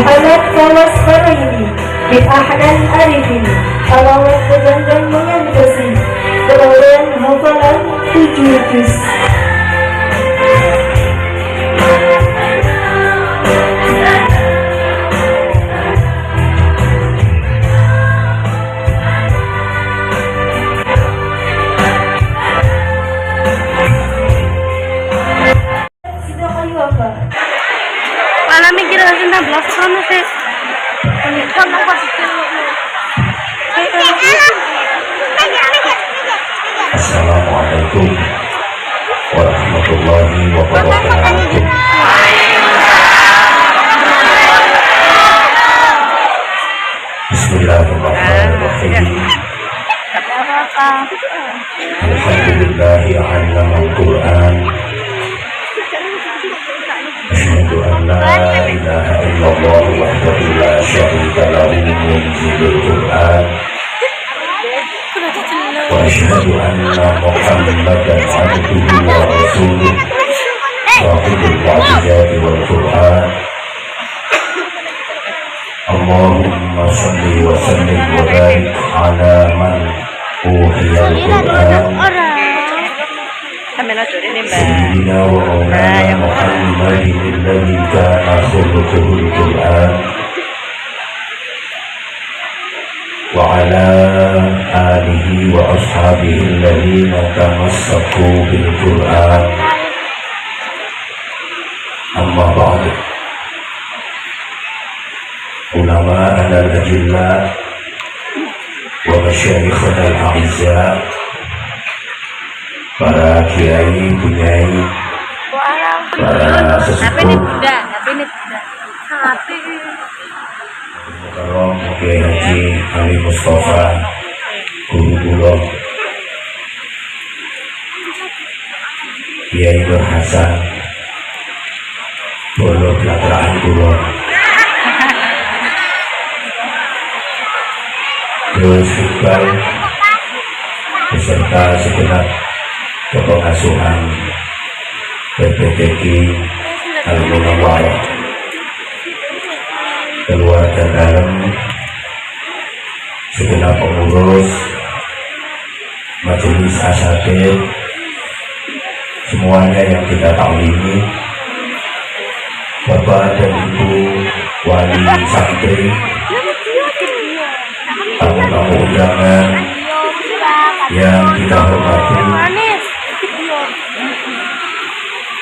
وحلت فوسفرين بأحلى الأرض Salawat kejangan mengantasi Berlawan hafalan 7 juz. Sudah kayu apa? Para mikir aja 16 sana sih. Kan apa sih? Assalamualaikum warahmatullahi wabarakatuh. Bismillahirrahmanirrahim. Alhamdulillahi 'allamal Qur'an. Asyhadu an la ilaha illallah wahdahu la syarika lahu munzilul Qur'an. وأشهد أن محمدا عبده ورسوله صاحب المعجزات والقرآن اللهم صل وسلم وبارك على من أوحي القرآن سيدنا ومولانا محمد الذي كان خلقه القرآن وعلى آله وأصحابه الذين تمسكوا بالقرآن أما بعد علماءنا الأجلاء ومشايخنا الأعزاء para kiai, bunyai, para sesepuh, Kalau Kiai Haji Ali Mustafa Guru Kula Kiai Nur Hasan Bolo Blatraan Kula Terus Iqbal beserta segenap kepengasuhan PPTQ Al-Munawwarah, keluarga dalam, segenap pengurus, majelis asatidz, semuanya yang kita tahu ini, Bapak dan Ibu wali santri, tamu-tamu undangan yang kita hormati,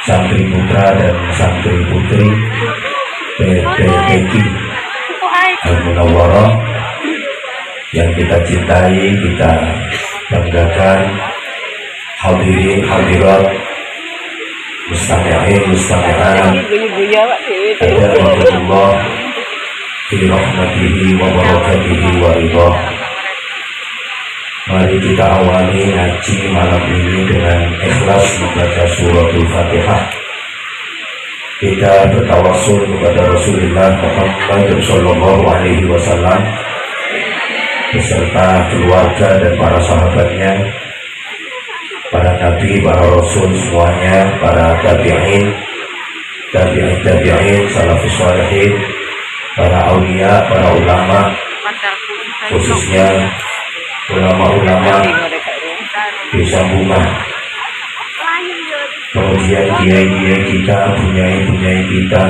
santri putra dan santri putri PPTQ Al-Munawwarah yang kita cintai, kita banggakan, hadirin hadirat, mustami'in mustami'at, Allah fi rahmatihi wa barakatihi wa ridha. Mari kita awali ngaji malam ini dengan ikhlas membaca suratul Fatihah. Kita bertawassul kepada Rasulullah Muhammad Sallallahu Alaihi Wasallam beserta keluarga dan para sahabatnya, para nabi, para rasul semuanya, para tabi'in, salafus shalihin, para aulia, para ulama, khususnya ulama-ulama desa Bunga, kemudian kiai-kiai kita, bunyai-bunyai kita,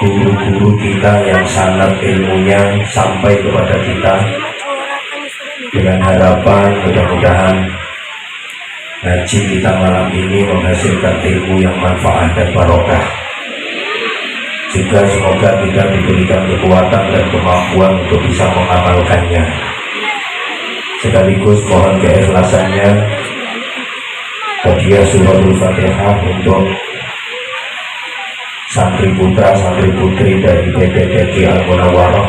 guru-guru kita yang sangat ilmunya sampai kepada kita, dengan harapan mudah-mudahan ngaji kita malam ini menghasilkan ilmu yang manfaat dan barokah. Juga semoga kita diberikan kekuatan dan kemampuan untuk bisa mengamalkannya. Sekaligus mohon keikhlasannya hadiah suratul Fatihah untuk santri putra, santri putri dari PPTQ Al-Munawwarah.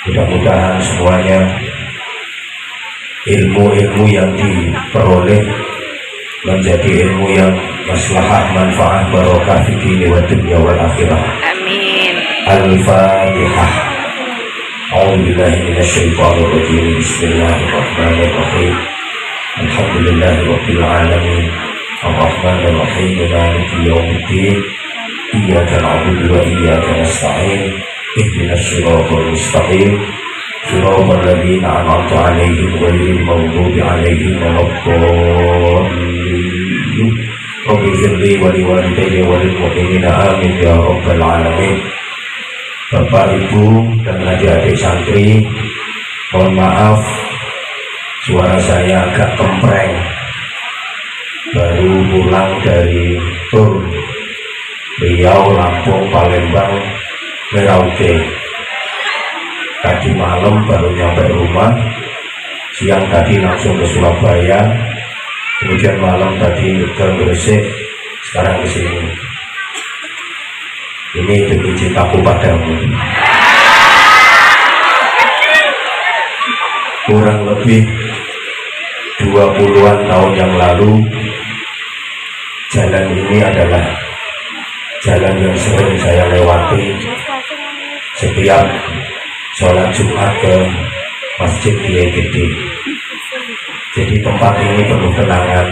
Mudah-mudahan semuanya ilmu-ilmu yang diperoleh menjadi ilmu yang maslahah, manfaat, barokah fi dini wa dunya wal akhirah. Amin. Al-Fatihah. A'udzubillahi minasyaitonir rajim. Bismillahirrahmanirrahim. Alhamdulillahirabbil alamin. Ar-Rahmanir Rahim. Maliki yaumiddin. iyyaka na'budu wa iyyaka nasta'in ihdinas siratal mustaqim siratal ladzina an'amta 'alaihim ghairil maghdubi 'alaihim waladdallin. Rabbi firli wa liwalidayya wa lil mu'minina amin ya rabbal alamin. Bapak, Ibu, dan adik-adik santri, mohon maaf suara saya agak kempreng. Baru pulang dari tur Riau, Lampung, Palembang, Merauke. Tadi malam baru nyampe rumah, siang tadi langsung ke Surabaya, kemudian malam tadi ke Gresik, sekarang ke sini. Ini demi cintaku padamu. Kurang lebih 20-an tahun yang lalu, jalan ini adalah jalan yang sering saya lewati setiap sholat Jumat ke Masjid Kiai Gede. Jadi tempat ini penuh kenangan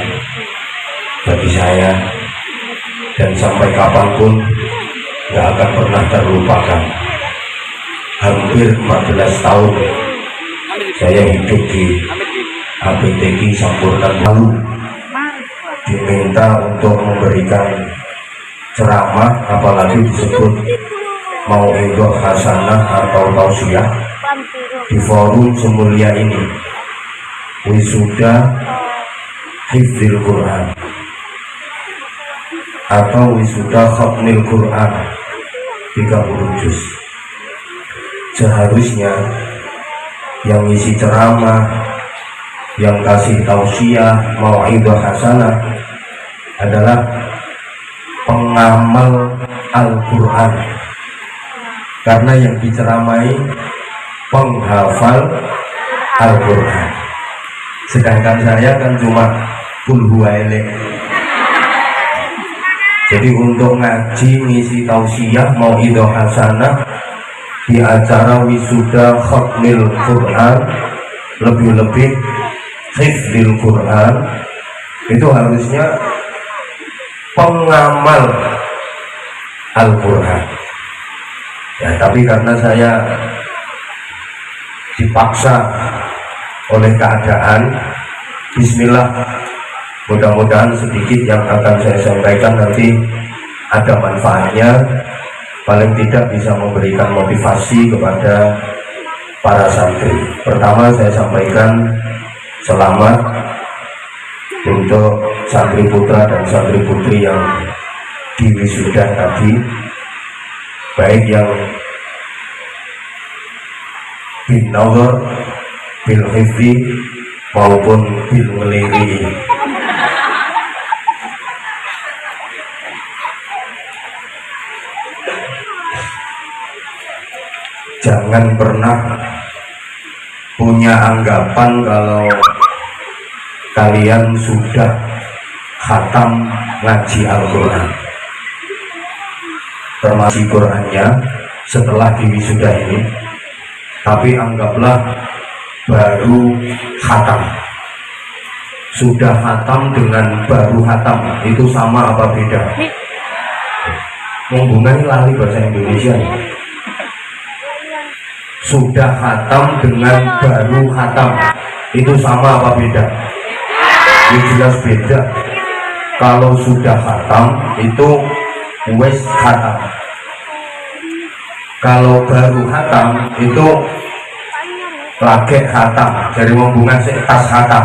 bagi saya, dan sampai kapanpun gak akan pernah terlupakan. Hampir 14 tahun saya hidup di HPTQ Sampurna Palu, diminta untuk memberikan ceramah, apalagi disebut mau'idhah hasanah atau tausiah di forum semulia ini, wisuda hifdzil Quran atau wisuda khatmil Quran 30 juz. Seharusnya yang isi ceramah, yang kasih tausiah mau'idhah hasanah adalah pengamal Al-Quran, karena yang diceramai penghafal Al-Quran. Sedangkan saya kan cuma kulhuwailek. Jadi untuk ngaji ngisi tausiah mau'idhah hasanah di acara wisuda khatmil Quran, lebih-lebih hifdzil Quran, itu harusnya pengamal Al-Quran. Ya, tapi karena saya dipaksa oleh keadaan, bismillah, mudah-mudahan sedikit yang akan saya sampaikan nanti ada manfaatnya, paling tidak bisa memberikan motivasi kepada para santri. Pertama, saya sampaikan selamat untuk santri putra dan santri putri yang diwisuda tadi, baik yang bin nazar, bil hifzi maupun bil ngeliri. Jangan pernah punya anggapan kalau kalian sudah khatam ngaji Al-Quran, termasuk Qurannya setelah diwisuda ini, tapi anggaplah baru khatam. Sudah khatam dengan baru khatam itu sama apa beda? Hubungannya lali bahasa Indonesia nih. Sudah khatam dengan baru khatam itu sama apa beda? Ya jelas beda. Kalau sudah khatam itu wes khatam. Kalau baru khatam itu lagi khatam. Jadi hubungan tas khatam.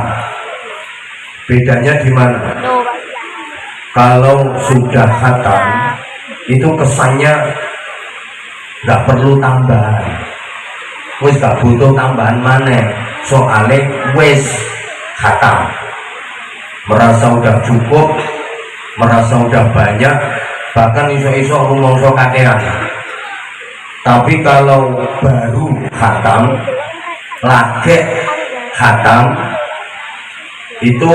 Bedanya di mana? Kalau sudah khatam itu kesannya nggak perlu tambahan. Wes gak butuh tambahan mana, soalnya wes khatam, merasa udah cukup, merasa udah banyak, bahkan iso-iso rumongso kakean. Tapi kalau baru khatam, lagi khatam, itu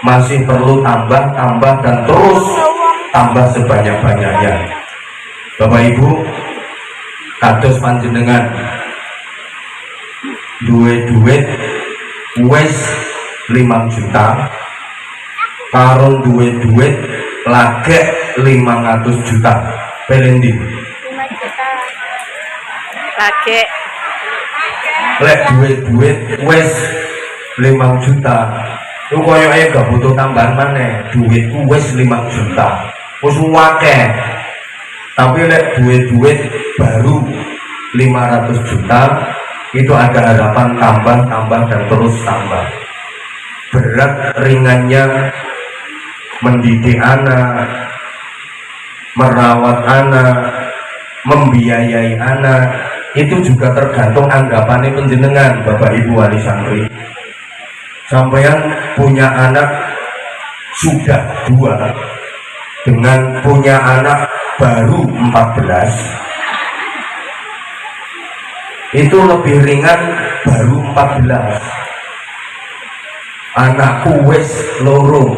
masih perlu tambah dan terus tambah sebanyak-banyaknya. Bapak Ibu, kados panjenengan duit wes 5 juta, karo duit lagi 500 juta. Pelendi. 5 juta. Lagi. Lek duit wes 5 juta. Lu koyo ae gak butuh tambahan maneh. Duitku wes 5 juta. Wis akeh. Tapi lek duit baru 500 juta itu ada harapan tambah dan terus tambah. Berat ringannya mendidik anak, merawat anak, membiayai anak, itu juga tergantung anggapannya penjenengan Bapak Ibu wali santri. Sampeyan punya anak sudah 2 dengan punya anak baru 14 itu lebih ringan. Baru 14 anakku wes loro.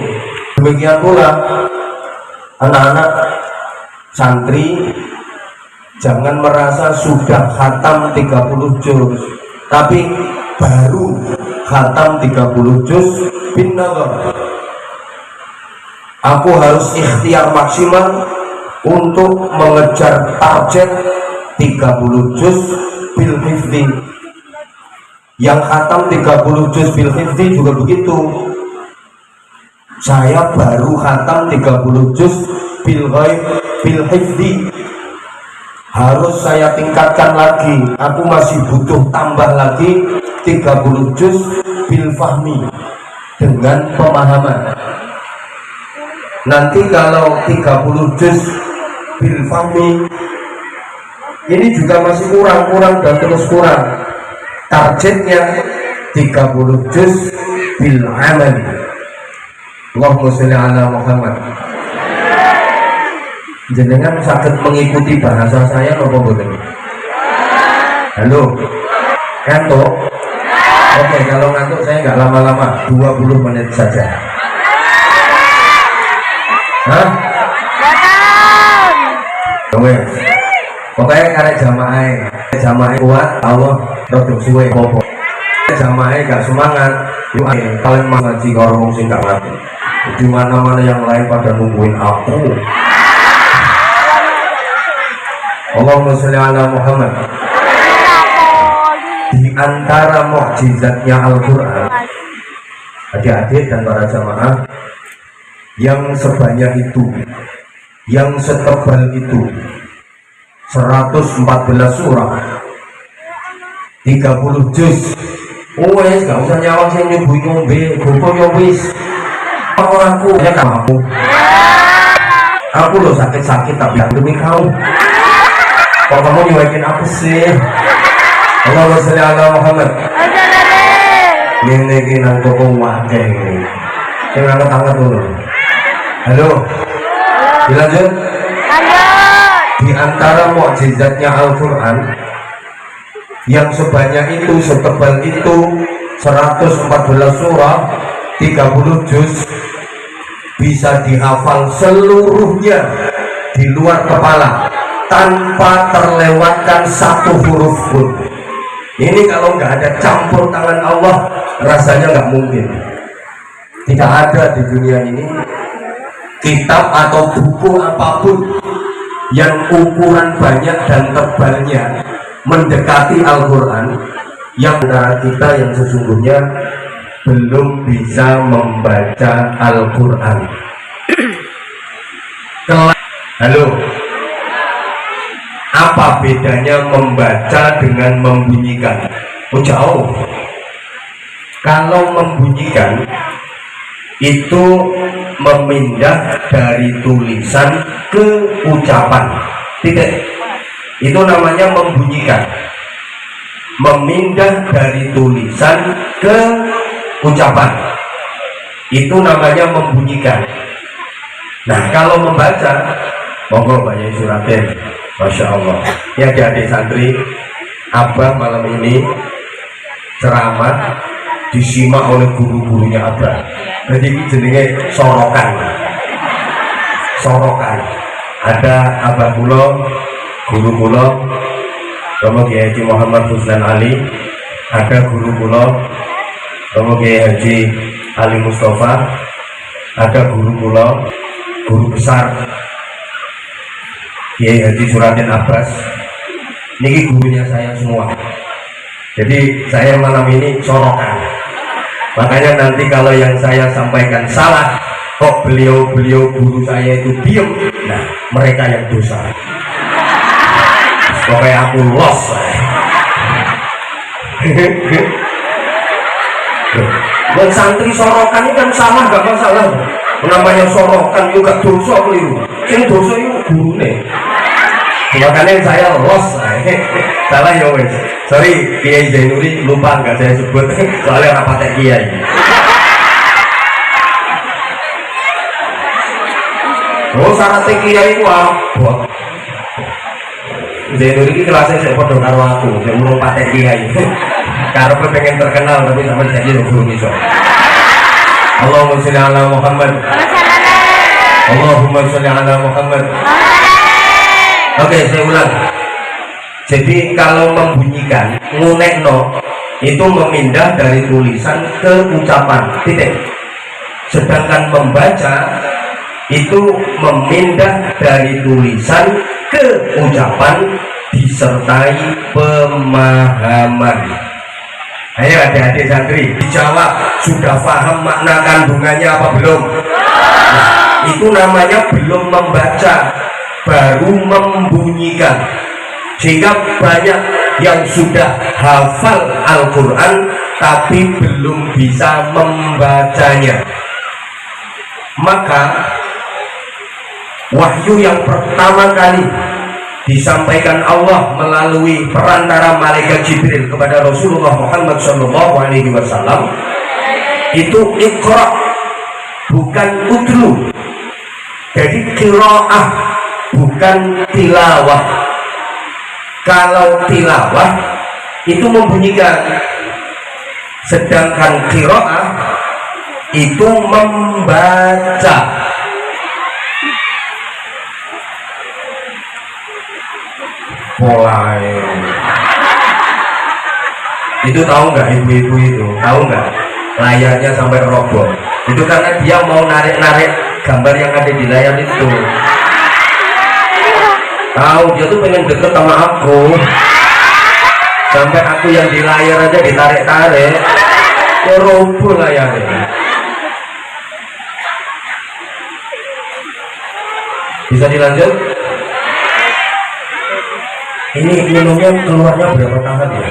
Demikian pula anak-anak santri, jangan merasa sudah khatam 30 juz tapi baru khatam 30 juz bin nazar. Aku harus ikhtiar maksimal untuk mengejar target 30 juz bil hifdi. Yang khatam 30 juz bil hifdi juga begitu. Saya baru khatam 30 juz bil hifdi, harus saya tingkatkan lagi. Aku masih butuh tambah lagi 30 juz bil fahmi, dengan pemahaman. Nanti kalau 30 juz bil fahmi ini juga masih kurang dan terus kurang. Targetnya 30 juz bil amal. Allahumma sholli ala Muhammad. Jenengan sakit mengikuti bahasa saya apa boleh? Halo, ngantuk? Oke, kalau ngantuk saya nggak lama-lama, 20 menit saja. Hah? Pokoknya karena jamaah kuat, Allah rodok suwe popo. Jamaah gak semangat, yuk kalian mengaji kalau sing gak ngerti. Di mana-mana yang lain pada nungguin aku. Allahumma sholli ala Muhammad. Di antara mukjizatnya Al-Quran, adik-adik dan para jamaah, yang sebanyak itu, yang setebal itu, 114 surah, 30 juz. Wes gak usah nyawang sing nyubuhi ngombe, gopo yo wis. Aku ya kamu. Aku lo sakit-sakit tapi demi kamu. Kok kamu nyuekin aku sih? Allahumma sholli ala Muhammad. Ini nang kok wae. Sing angkat dulu. Halo. Dilanjut. Di antara mukjizatnya Al-Quran yang sebanyak itu, setebal itu, 114 surah, 30 juz, bisa dihafal seluruhnya di luar kepala tanpa terlewatkan satu huruf pun. Ini kalau nggak ada campur tangan Allah, rasanya nggak mungkin. Tidak ada di dunia ini kitab atau buku apapun yang ukuran banyak dan tebalnya mendekati Al-Quran yang antara kita yang sesungguhnya belum bisa membaca Al-Quran. Halo, apa bedanya membaca dengan membunyikan? Oh jauh. Kalau membunyikan itu memindah dari tulisan ke ucapan. Tidak, itu namanya membunyikan. Memindah dari tulisan ke ucapan, itu namanya membunyikan. Nah kalau membaca, monggo banyak suratin, masya Allah. Ya adik santri, Abah malam ini ceramah disimak oleh guru-gurunya Abah. Jadi ini jenenge sorokan. Ada Abah Kulo, guru Kulo, Romo Kiai Haji Muhammad Husnan Ali. Ada guru Kulo, Romo Kiai Haji Ali Mustafa. Ada guru Kulo, guru besar Kiai Haji Suratin Abbas. Niki gurunya saya semua. Jadi saya malam ini sorokan. Makanya nanti kalau yang saya sampaikan salah, kok beliau guru saya itu diem, nah mereka yang dosa. Pokoknya aku los. Buat santri sorokan ini kan salah, gak masalah. Namanya sorokan juga dosa keliru. Yang dosa itu guru nih. Makanya saya los. Salah ya wes. Sorry Kiai Zainuri, lupa nggak saya sebut soalnya rapatnya Kiai. Oh syaratnya Kiai itu apa? Zainuri ini kelasnya saya podo karo aku, saya mau rapatnya Kiai. Karena pengen terkenal tapi sama jadi belum bisa. Allahumma sholli ala Muhammad. Allahumma sholli ala Muhammad. Oke, saya ulang. Jadi kalau membunyikan ngunekno itu memindah dari tulisan ke ucapan, titik. Sedangkan membaca itu memindah dari tulisan ke ucapan disertai pemahaman. Ayo adik-adik santri dijawab, sudah paham makna kandungannya apa belum? Nah, itu namanya belum membaca, baru membunyikan. Sehingga banyak yang sudah hafal Al-Quran tapi belum bisa membacanya. Maka wahyu yang pertama kali disampaikan Allah melalui perantara malaikat Jibril kepada Rasulullah Muhammad SAW itu Iqra, bukan utlu. Jadi qiraah bukan tilawah. Kalau tilawah itu membunyikan, sedangkan qiraah itu membaca. Mulai itu tahu nggak ibu-ibu itu? Tahu nggak layarnya sampai roboh? Itu karena dia mau narik-narik gambar yang ada di layar itu. Tahu dia tuh pengen deket sama aku, sampai aku yang di layar aja ditarik-tarik, ya roboh layarnya. Bisa dilanjut? Ini minumnya keluarnya berapa tahap ya?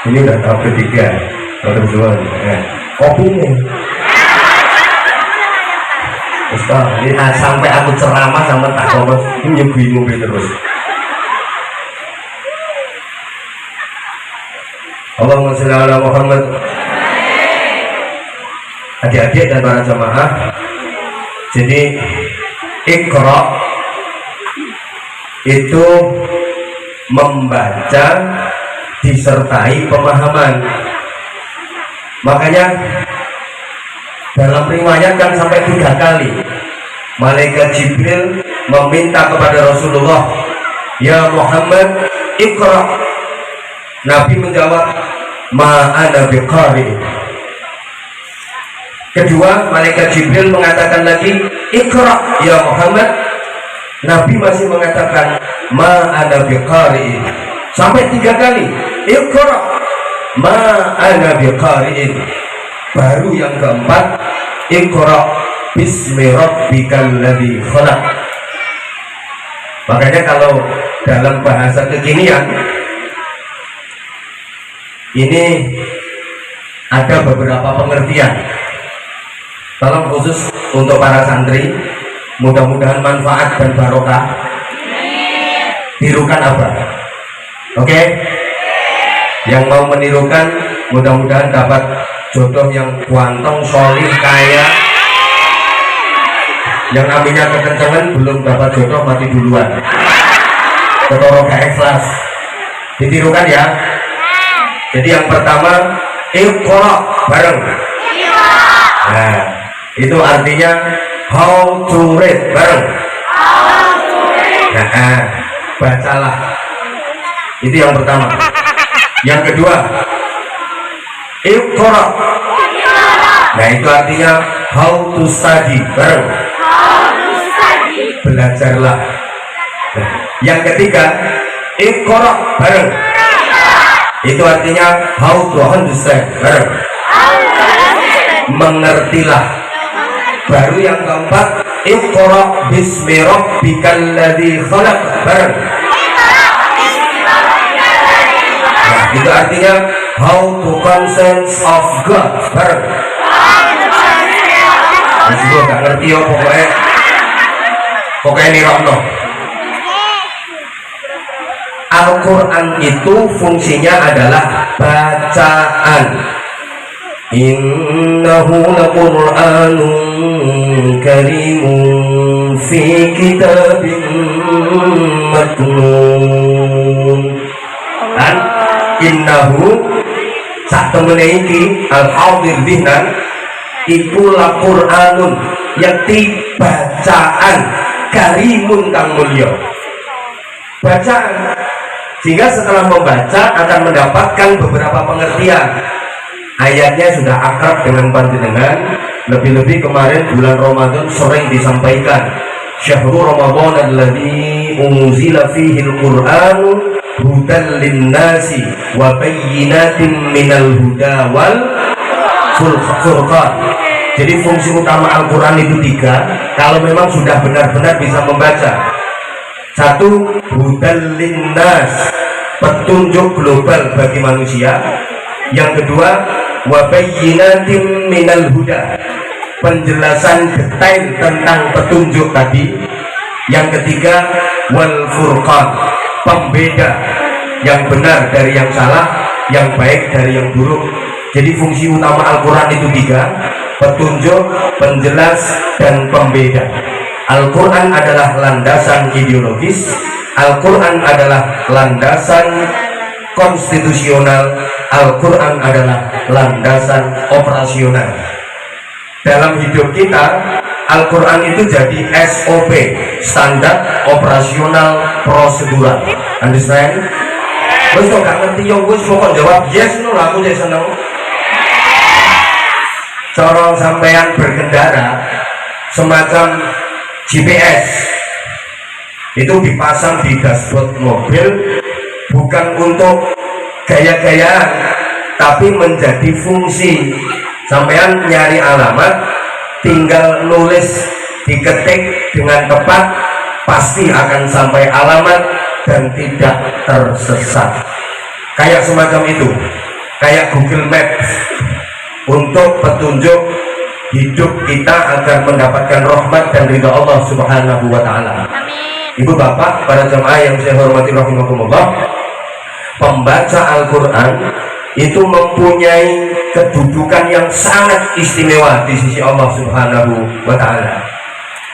Ini udah tahap ketiga, tahap kedua. Kopi nih. Ustaz, ini sampai aku ceramah sama tak komas, ini bingung terus. Allahumma sholli ala Muhammad. Adik-adik dan para jamaah, jadi Iqra itu membaca disertai pemahaman. Makanya dalam riwayat kan sampai 3 kali malaikat Jibril meminta kepada Rasulullah, ya Muhammad Iqra. Nabi menjawab, ma ana biqari. Kedua, malaikat Jibril mengatakan lagi, Iqra ya Muhammad. Nabi masih mengatakan, ma ana biqari. Sampai 3 kali, Iqra ma ana biqari. Baru yang keempat, Iqra bismi rabbikal ladzi khalaq. Makanya kalau dalam bahasa kekinian ini ada beberapa pengertian. Tolong khusus untuk para santri, mudah-mudahan manfaat dan barokah. Tirukan apa? Oke? Yang mau menirukan mudah-mudahan dapat jodoh yang kuantong, solih, kaya. Yang aminnya kekencangan belum dapat jodoh mati duluan. Ketoro gak ikhlas. Ditirukan ya. Jadi yang pertama Iqra bareng. Nah, itu artinya how to read bareng. Nah, bacalah. Itu yang pertama. Yang kedua Iqra. Nah, itu artinya how to study bareng. belajarlah. Nah, yang ketiga, iqra bareng. Itu artinya how to understand bareng. Mengertilah. Baru yang keempat, iqra bismi rabbikal ladzi khalaq bareng. Nah, itu artinya how to conscience of God bareng. Masih gue gak ngerti ya pokoknya ini rokno. Al-Quran itu fungsinya adalah bacaan. Innahu laqur'anun karimun fi kitabin maknun. Dan innahu sak temene iki al-hadir dihnan iku laqur'anun yakti bacaan karimun kang mulya. Bacaan, sehingga setelah membaca akan mendapatkan beberapa pengertian. Ayatnya sudah akrab dengan panjenengan, lebih-lebih kemarin bulan Ramadan sering disampaikan syahrul Ramadan alladzi unzila fihi al-Qur'an hudan lin-nasi wa bayyinatin minal huda wal furqan. Jadi fungsi utama Al-Quran itu 3 kalau memang sudah benar-benar bisa membaca. 1, hudan linnas, petunjuk global bagi manusia. Yang kedua, wabayyinatin minal huda, penjelasan detail tentang petunjuk tadi. Yang ketiga, wal furqan, pembeda yang benar dari yang salah, yang baik dari yang buruk. Jadi fungsi utama Al-Quran itu 3, petunjuk, penjelas, dan pembeda. Al-Quran adalah landasan ideologis, Al-Quran adalah landasan konstitusional, Al-Quran adalah landasan operasional. Dalam hidup kita, Al-Quran itu jadi SOP, standar operasional prosedural. Understand? Wes kok gak ngerti yo, wes kok jawab yes no, aku jadi seneng. Corong sampean berkendara semacam GPS itu dipasang di dashboard mobil bukan untuk gaya-gayaan tapi menjadi fungsi. Sampean nyari alamat tinggal nulis, diketik dengan tepat, pasti akan sampai alamat dan tidak tersesat. Kayak semacam itu, kayak Google Maps untuk petunjuk hidup kita agar mendapatkan rahmat dan ridha Allah Subhanahu wa taala. Ibu bapak, para jemaah yang saya hormati rahimakumullah, pembaca Al-Quran itu mempunyai kedudukan yang sangat istimewa di sisi Allah Subhanahu wa taala.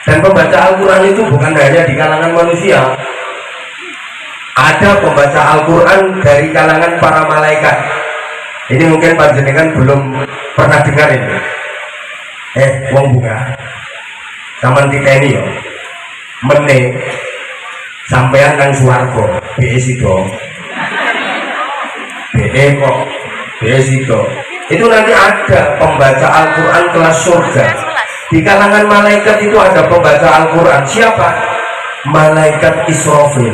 Dan pembaca Al-Quran itu bukan hanya di kalangan manusia. Ada pembaca Al-Quran dari kalangan para malaikat. Ini mungkin panjenengan belum pernah dengar ini. Wong bunga sampean titeni yo. Mene sampean nang swarga, BS itu. kok BS itu. Itu nanti ada pembaca Al-Quran kelas surga. Di kalangan malaikat itu ada pembaca Al-Quran. Siapa? Malaikat Israfil.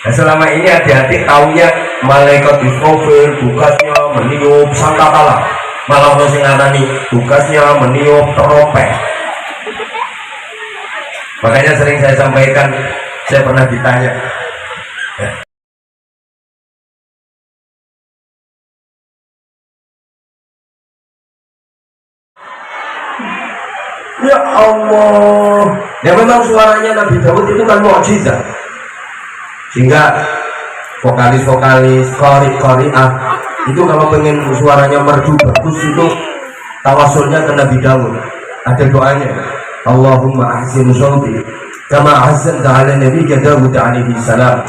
Nah, selama ini adik-adik taunya malaikat Israfil tugasnya meniup sangkakala, malah ono sing ngarani tugasnya meniup trompet. Makanya sering saya sampaikan, saya pernah ditanya, ya Allah, ya memang suaranya Nabi Daud itu kan mukjizat. Sehingga vokalis-vokalis, qari-qari'ah itu kalau pengen suaranya merdu bagus itu tawasulnya ke Nabi Daud. Ada doanya, Allahumma ahsin shawti kama ahsanta ala nabiyyika Daud alaihi salam.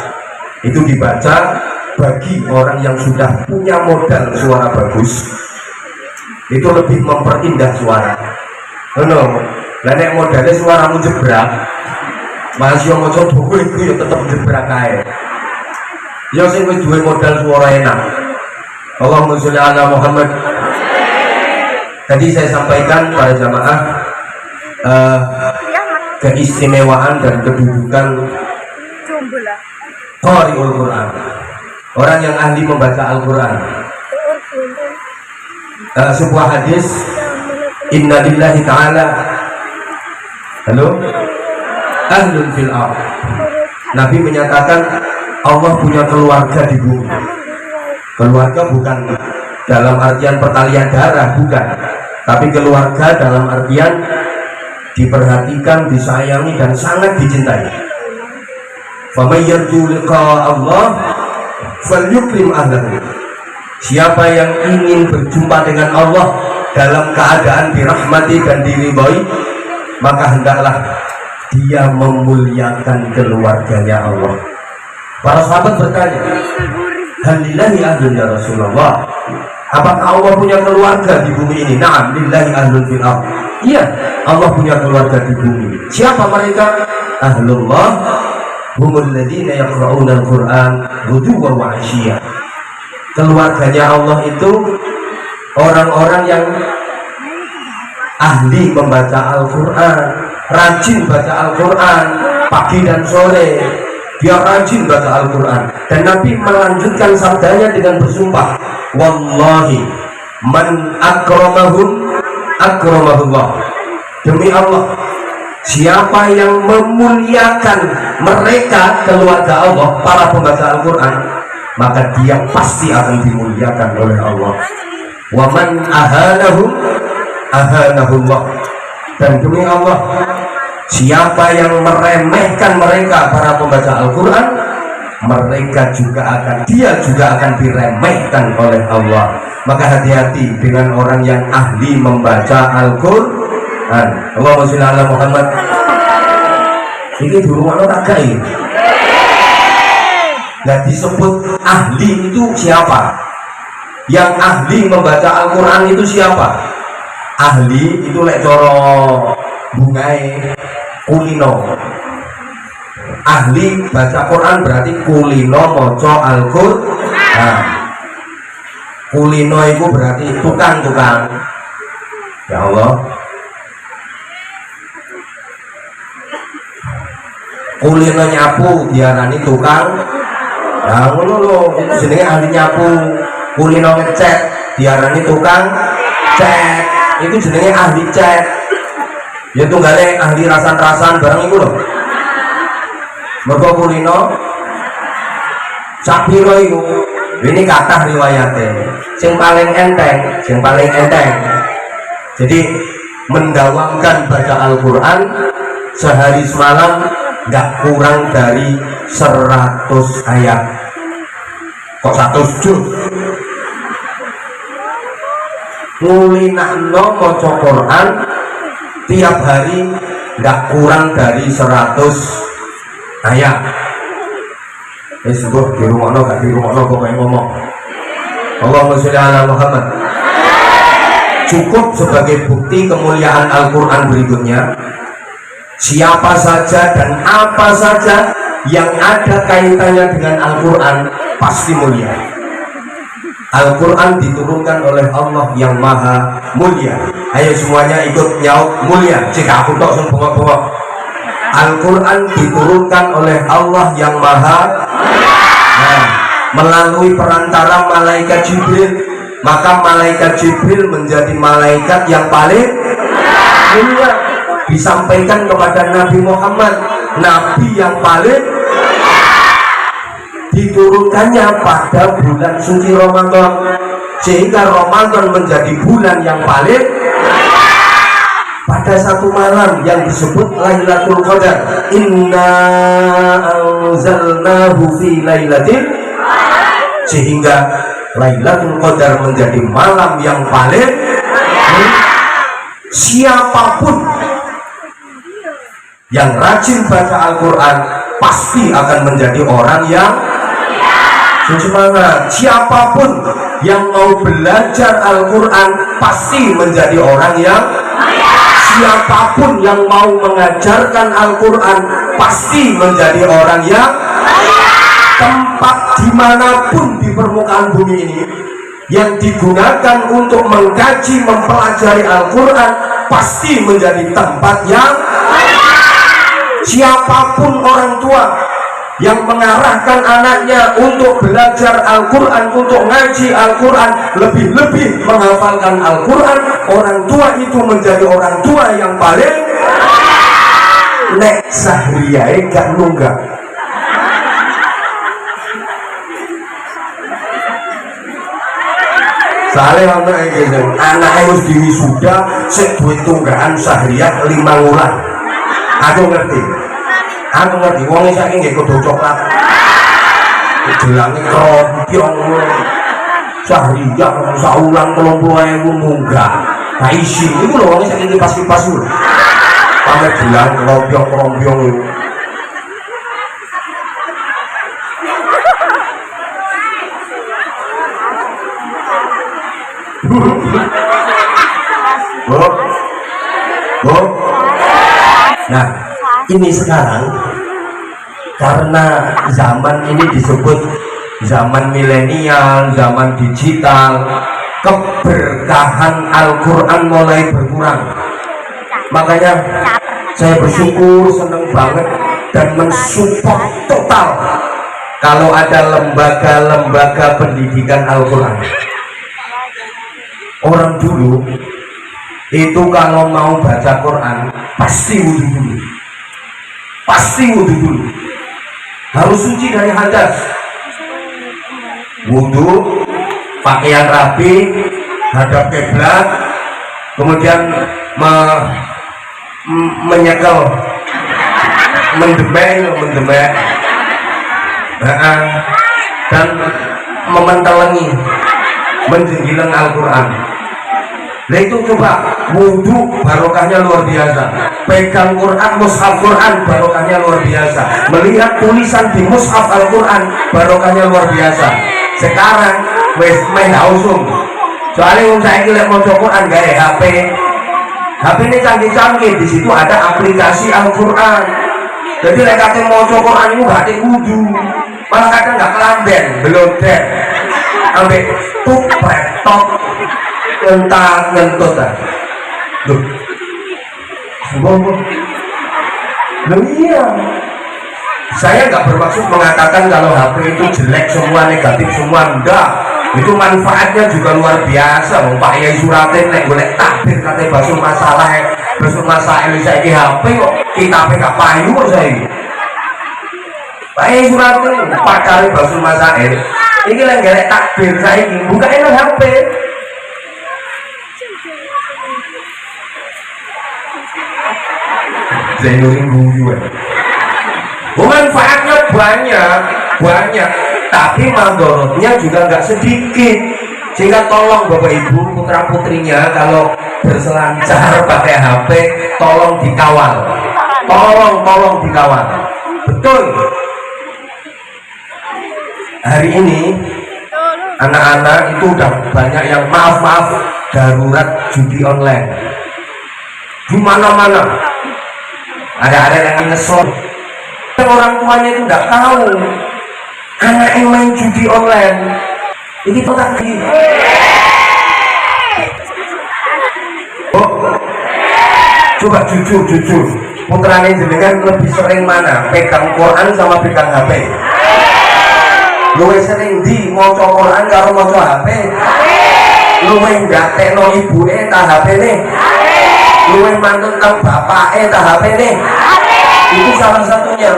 Itu dibaca bagi orang yang sudah punya modal suara bagus, itu lebih memperindah suara. Nek modalnya suaramu jebrak, masih yang mau coba itu ya tetap jebrak aja. Ya sing wis duwe modal suara enak. Allahumma sholli ala Muhammad. Tadi saya sampaikan pada jamaah keistimewaan dan kedudukan Qari'ul Quran, orang yang ahli membaca Al-Quran. Sebuah hadis, inna lillahi ta'ala ahlun fil ardh. Nabi menyatakan Allah punya keluarga di bumi. Keluarga bukan dalam artian pertalian darah, bukan, tapi keluarga dalam artian diperhatikan, disayangi, dan sangat dicintai. Faman yarju liqa Allah falyukrim ahlahu. Siapa yang ingin berjumpa dengan Allah dalam keadaan dirahmati dan diridhoi, maka hendaklah dia memuliakan keluarganya Allah. Para sahabat bertanya, hal lillahi ahlun ya Rasulullah, apakah Allah punya keluarga di bumi ini? Na'am, lillahi ahlun fil ardh. Iya, Allah punya keluarga di bumi. Siapa mereka? Ahlullah humul ladzina yaqra'una al-Qur'an ghuduwwan wa 'ashiyya. Keluarganya Allah itu orang-orang yang ahli membaca Al-Quran, rajin baca Al-Quran pagi dan sore. Dia rajin baca Al-Quran, dan Nabi melanjutkan sabdanya dengan bersumpah, wallahi man akramahum akramahullah. Demi Allah, siapa yang memuliakan mereka, keluarga Allah, para pembaca Al-Quran, maka dia pasti akan dimuliakan oleh Allah. Wa man ahanahum ahanahullah. Dan demi Allah, siapa yang meremehkan mereka, para pembaca Al-Quran, dia juga akan diremehkan oleh Allah. Maka hati-hati dengan orang yang ahli membaca Al-Quran. Allahumma sholli ala Muhammad. Ini di rumah lo tak gay. Nah, disebut ahli itu siapa? Yang ahli membaca Al-Quran itu siapa? Ahli itu lek coro bungai kulino. Ahli baca Quran berarti kulino moco Al-Quran. Kulino itu berarti tukang-tukang. Ya Allah, kulino nyapu diarani tukang. Nah, ngono lho, itu jenenge ahli nyapu. Kulino ngecat diarani tukang cek. Itu jenenge ahli cek. Ya tunggale ahli rasan-rasan barang iku lho. Mergo kulino sapiro iku. Ini kathah riwayate. Sing paling enteng. Jadi mendawamkan baca Al-Quran sehari semalam nggak kurang dari 100 ayat. Kok 100 juz? Ngulinakno maca Quran tiap hari nggak kurang dari 100 ayat. Sebut di rumah gak di rumah kok kayak ngomong. Allahumma sholli ala Muhammad. Cukup sebagai bukti kemuliaan Al-Quran berikutnya. Siapa saja dan apa saja yang ada kaitannya dengan Al-Quran pasti mulia. Al-Quran diturunkan oleh Allah yang maha mulia. Ayo semuanya ikut nyaut mulia. Jika aku tak bengok-bengok. Al-Quran diturunkan oleh Allah yang maha, melalui perantara malaikat Jibril. Maka malaikat Jibril menjadi malaikat yang paling mulia. Disampaikan kepada Nabi Muhammad, Nabi yang paling, diturunkannya pada bulan suci Ramadan, sehingga Ramadan menjadi bulan yang paling. Pada satu malam yang disebut Lailatul Qadar, inna anzalnahu fi lailatin, sehingga Lailatul Qadar menjadi malam yang paling. Siapapun yang rajin baca Al-Quran pasti akan menjadi orang yang semangat. Siapapun yang mau belajar Al-Quran pasti menjadi orang yang, siapapun yang mau mengajarkan Al-Quran pasti menjadi orang yang, tempat dimanapun di permukaan bumi ini yang digunakan untuk mengkaji, mempelajari Al-Quran pasti menjadi tempat yang Siapapun orang tua yang mengarahkan anaknya untuk belajar Al-Quran, untuk ngaji Al-Quran, lebih-lebih menghafalkan Al-Quran, orang tua itu menjadi orang tua yang paling nek sahriyai gak nunggak. Soalnya anak harus diwisuda sik duwe tunggakan sahriyah 5 wulan. Aku ngerti, wong saiki nggih kudu coklat gelange kropyong sahriyah saulan 30.000 munggah nah isi itu lho wong saiki kipas-kipas lho pamer gelang kropyong itu. Nah, ini sekarang karena zaman ini disebut zaman milenial, zaman digital, keberkahan Al-Quran mulai berkurang. Makanya saya bersyukur, senang banget dan mensupport total kalau ada lembaga-lembaga pendidikan Al-Quran. Orang dulu itu kalau mau baca Quran pasti wudhu dulu, harus suci dari hadas, wudhu, pakaian rapi, hadap kiblat, kemudian menyekel, mendemek, dan mementelengi, menjenggileng Al-Quran. Nah itu coba wudhu barokahnya luar biasa, pegang Quran, mushaf Quran barokahnya luar biasa, melihat tulisan di mushaf Al-Quran barokahnya luar biasa. Sekarang wes main hausum, soalnya saya lek maca Quran gaya HP ini canggih-canggih, di situ ada aplikasi Al-Quran. Jadi lek kate maca Quran itu gak ada wudhu, malah kadang gak kelamben, belodek, ambek tuh laptop ngentut loh, iya. Saya nggak bermaksud mengatakan kalau HP itu jelek semua, negatif semua, enggak. Itu manfaatnya juga luar biasa. Pak Yai Suratin nek golek takbir kate basul masalah ini saiki HP kok kita gak payu kok saiki. Pak Yai Suratin pakare basul masalah iki lek golek takbir saiki buka enak HP. Zainuddin guyu. Manfaatnya banyak, tapi mandorotnya juga nggak sedikit. Sehingga tolong Bapak Ibu putra putrinya kalau berselancar pakai HP, tolong dikawal, tolong dikawal. Betul. Hari ini anak-anak itu udah banyak yang maaf darurat judi online. Di mana-mana. Ada yang ngesot, orang tuanya itu nggak tahu anak yang main judi online ini total di coba jujur putranya jenengan lebih sering mana, pegang Quran sama pegang HP? Luwe sering di maca Quran karo maca HP? Luwe nggak tekno ibu tak HP nih? Luwe mantun tau bapak tak HP nih? Itu salah satunya.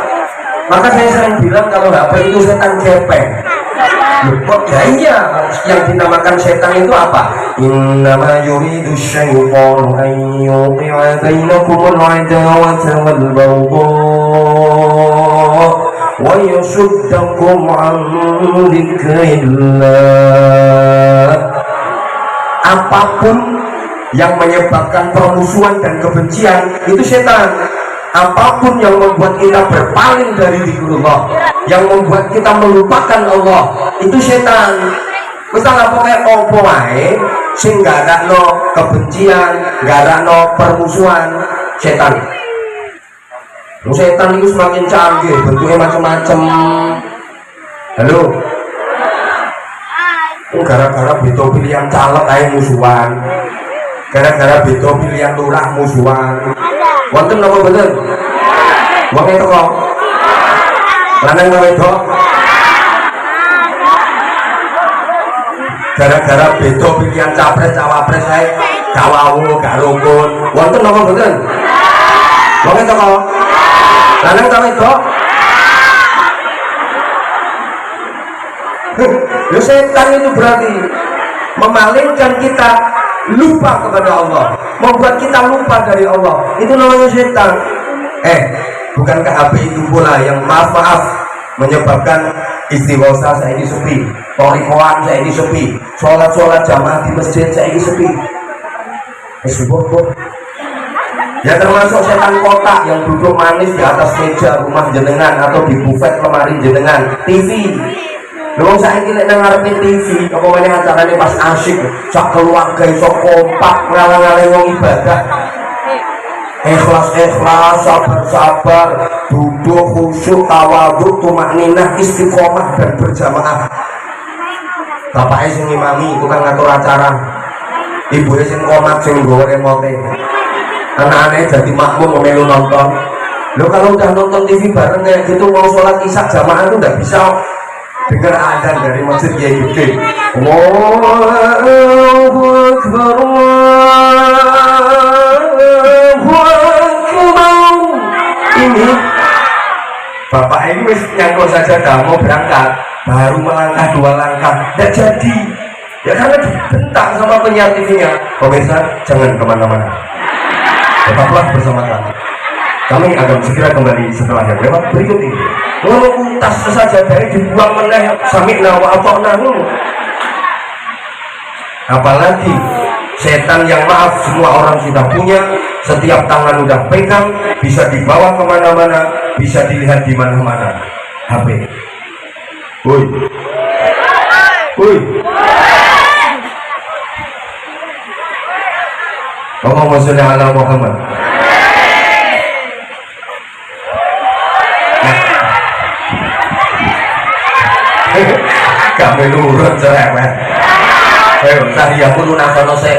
Maka saya sering bilang kalau HP itu setan gepeng. Kok ya iya, yang dinamakan setan itu apa? Innama yuridu syaitanu an yuqi'a bainakumul adawata wal baghdha wa yasuddakum an dzikrillah. Apapun yang menyebabkan permusuhan dan kebencian itu setan. Apapun yang membuat kita berpaling dari zikrullah, yang membuat kita melupakan Allah, itu setan. Misalnya pokoknya opo wae sing garakno kebencian, garakno permusuhan, setan. Setan itu semakin canggih, bentuknya macam-macam. Halo. Gara-gara beda pilihan caleg ae musuhan. Gara-gara beda pilihan lurah musuhan. Wonten apa betul? Wong itu kok lanang ta wedok? Gara-gara beda pilihan capres cawapres saya gak wawu gak rukun wonten napa mboten? Wong itu kok lanang ta wedok? Ya setan itu berarti memalingkan kita lupa kepada Allah, membuat kita lupa dari Allah. Itu namanya setan. Bukankah HP itu pula yang maaf menyebabkan istighosah saya ini sepi, torikoan saya ini sepi, sholat jamaah di masjid saya ini sepi. Ya termasuk setan kotak yang duduk manis di atas meja rumah jenengan atau di bufet lemari jenengan, TV. Lu saya kira nang ngarepe TV, apa meneh acarane pas asyik, sak keluarga iso kompak ngalang-alang wong ibadah. Ikhlas, sabar, duduk khusyuk, tawadhu, tumakninah, istiqomah dan berjamaah. Bapaknya sing ngimami, tukang ngatur acara. Ibunya sing komat, sing nggawa remote. Anak-anaknya jadi makmum melu nonton. Lo kalau udah nonton TV bareng kayak gitu mau sholat isya jamaah itu nggak bisa dengar azan dari masjid Kiai Gede. Allahu Akbar, Allahu Akbar. Ini bapak ini wis nyangkut saja dah mau berangkat, baru melangkah 2 langkah, tidak jadi. Ya karena dibentang sama penyiar TV-nya. Pemirsa jangan kemana-mana, tetaplah bersama kami. Kami akan segera kembali setelah yang lewat berikut ini. Ngomong tas saja dari dibuang meneh sami'na wa ata'na. Apalagi setan yang maaf semua orang sudah punya, setiap tangan udah pegang, bisa dibawa kemana-mana, bisa dilihat di mana-mana. HP. Woi. Allahumma sholli ala Muhammad. Kami nurut cerewet. Sahriah pun nasono sek.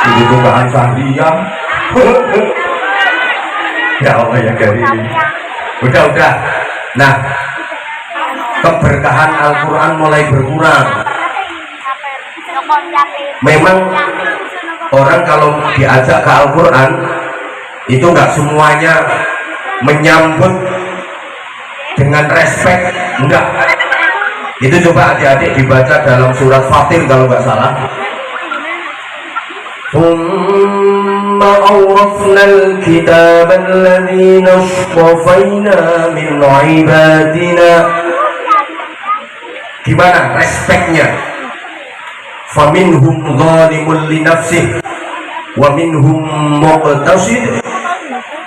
Itu tunggahan Sahriah. Ya Allah ya Karim. Udah. Nah, keberkahan Al-Quran mulai berkurang. Memang orang kalau diajak ke Al-Quran itu nggak semuanya menyambut dengan respect, enggak. Itu coba adik-adik dibaca dalam surat Fatir kalau nggak salah. Thumma awrafna al-kitab alladhina ashtafayna min ibadina. Gimana respeknya? Faminhum zalimun li nafsihi wa minhum muqtasid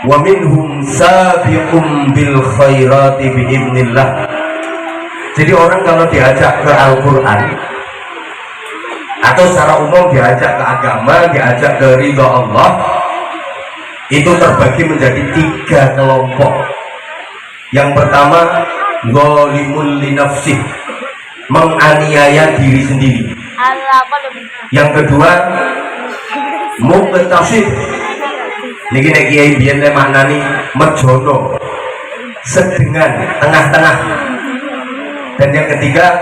wa minhum sabiqun bil khairati biidznillah. Jadi orang kalau diajak ke Al-Quran atau secara umum diajak ke agama, diajak ke ridha Allah, itu terbagi menjadi 3 kelompok. Yang pertama, zalimul li nafsih, menganiaya diri sendiri. Yang kedua, muqtasid, niki nek kiai biyen maknani merjono, sedengan, tengah-tengah. Dan yang ketiga,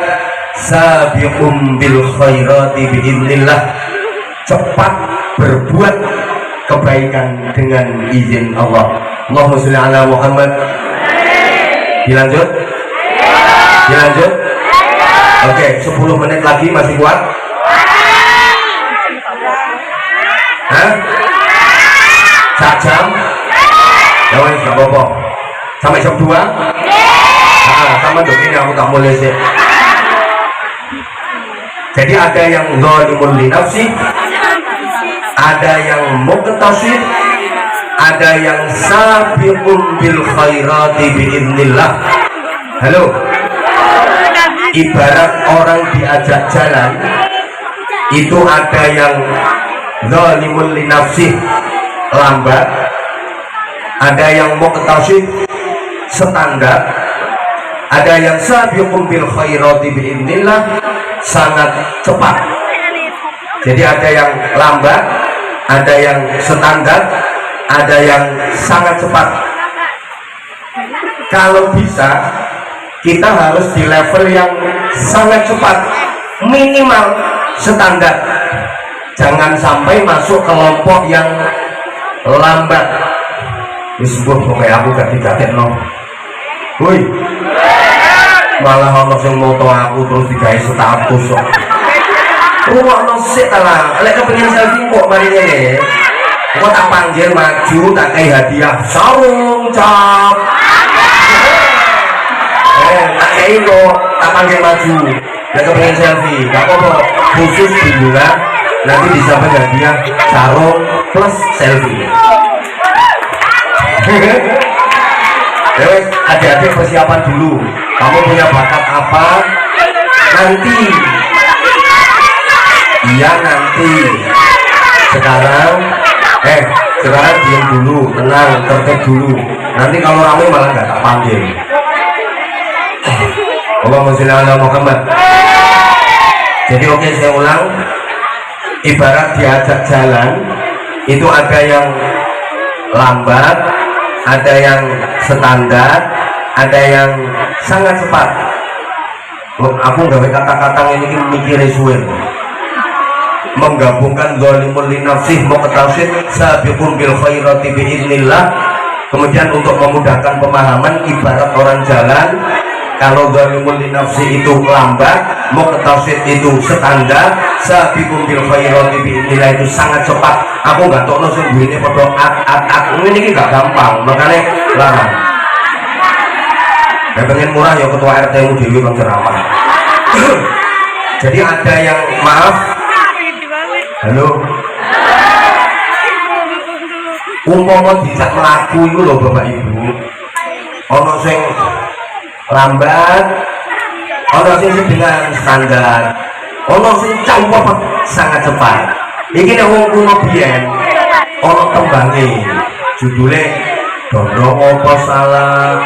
sabiqum bil khairati biidznillah, cepat berbuat kebaikan dengan izin Allah. Allahumma sholli ala Muhammad. Dilanjut? Oke, 10 menit lagi masih kuat? Hah? 1 jam? Ya wes, gak apa-apa. Sampai jam 2? Sama dong ini aku tak boleh sih. Jadi ada yang zalimun li nafsi, ada yang muqtasid, ada yang sabiqun bil khairati biidznillah. Halo. Ibarat orang diajak jalan, itu ada yang zalimun li nafsi, lambat, ada yang muqtasid, standar, ada yang sabiqun bil khairati biidznillah, sangat cepat. Jadi ada yang lambat, ada yang standar, ada yang sangat cepat. kalau bisa kita harus di level yang sangat cepat, minimal standar. Jangan sampai masuk kelompok yang lambat. Disebut pokoknya aku gak digatekno. Woi, malah ono sing moto aku terus digawe status kok. Ruwakno sik ta lah. Lek kepengin selfie kok mari ngene. Kok tak panggil maju, tak kai hadiah sarung cap. Tak kai kok, tak panggil maju. Lek kepengin selfie, gak apa-apa. Khusus bunga, nanti disampai hadiah sarung plus selfie. Adik-adik persiapan dulu. Kamu punya bakat apa? Nanti. Iya nanti. Sekarang diam dulu, tenang, tertib dulu. Nanti kalau ramai malah nggak tak panggil. Allahumma sholli ala Muhammad. Jadi oke, saya ulang. Ibarat diajak jalan, itu ada yang lambat, ada yang standar, ada yang sangat cepat. Aku nggak kata-kata ini mikirnya suwe. Menggabungkan zalimul li nafsih muqtasid sabiqun bil khairati biidznillah. Kemudian untuk memudahkan pemahaman, ibarat orang jalan, kalau zalimul li nafsih itu lambat, muqtasid itu standar, sabiqun bil khairati biidznillah itu sangat cepat. Aku nggak tahu sing ini padha at ini nggak gampang, makanya larang. Pengen murah ya ketua RT mu dhewe bang ceramah. Jadi ada yang maaf. Halo. Umpama dijak mlaku iku lho Bapak Ibu. Ana sing lambat, ana sing dengan standar, ana sing cepet sangat cepat. Iki nek wong kuno biyen ana tembange judule Dondong apa salah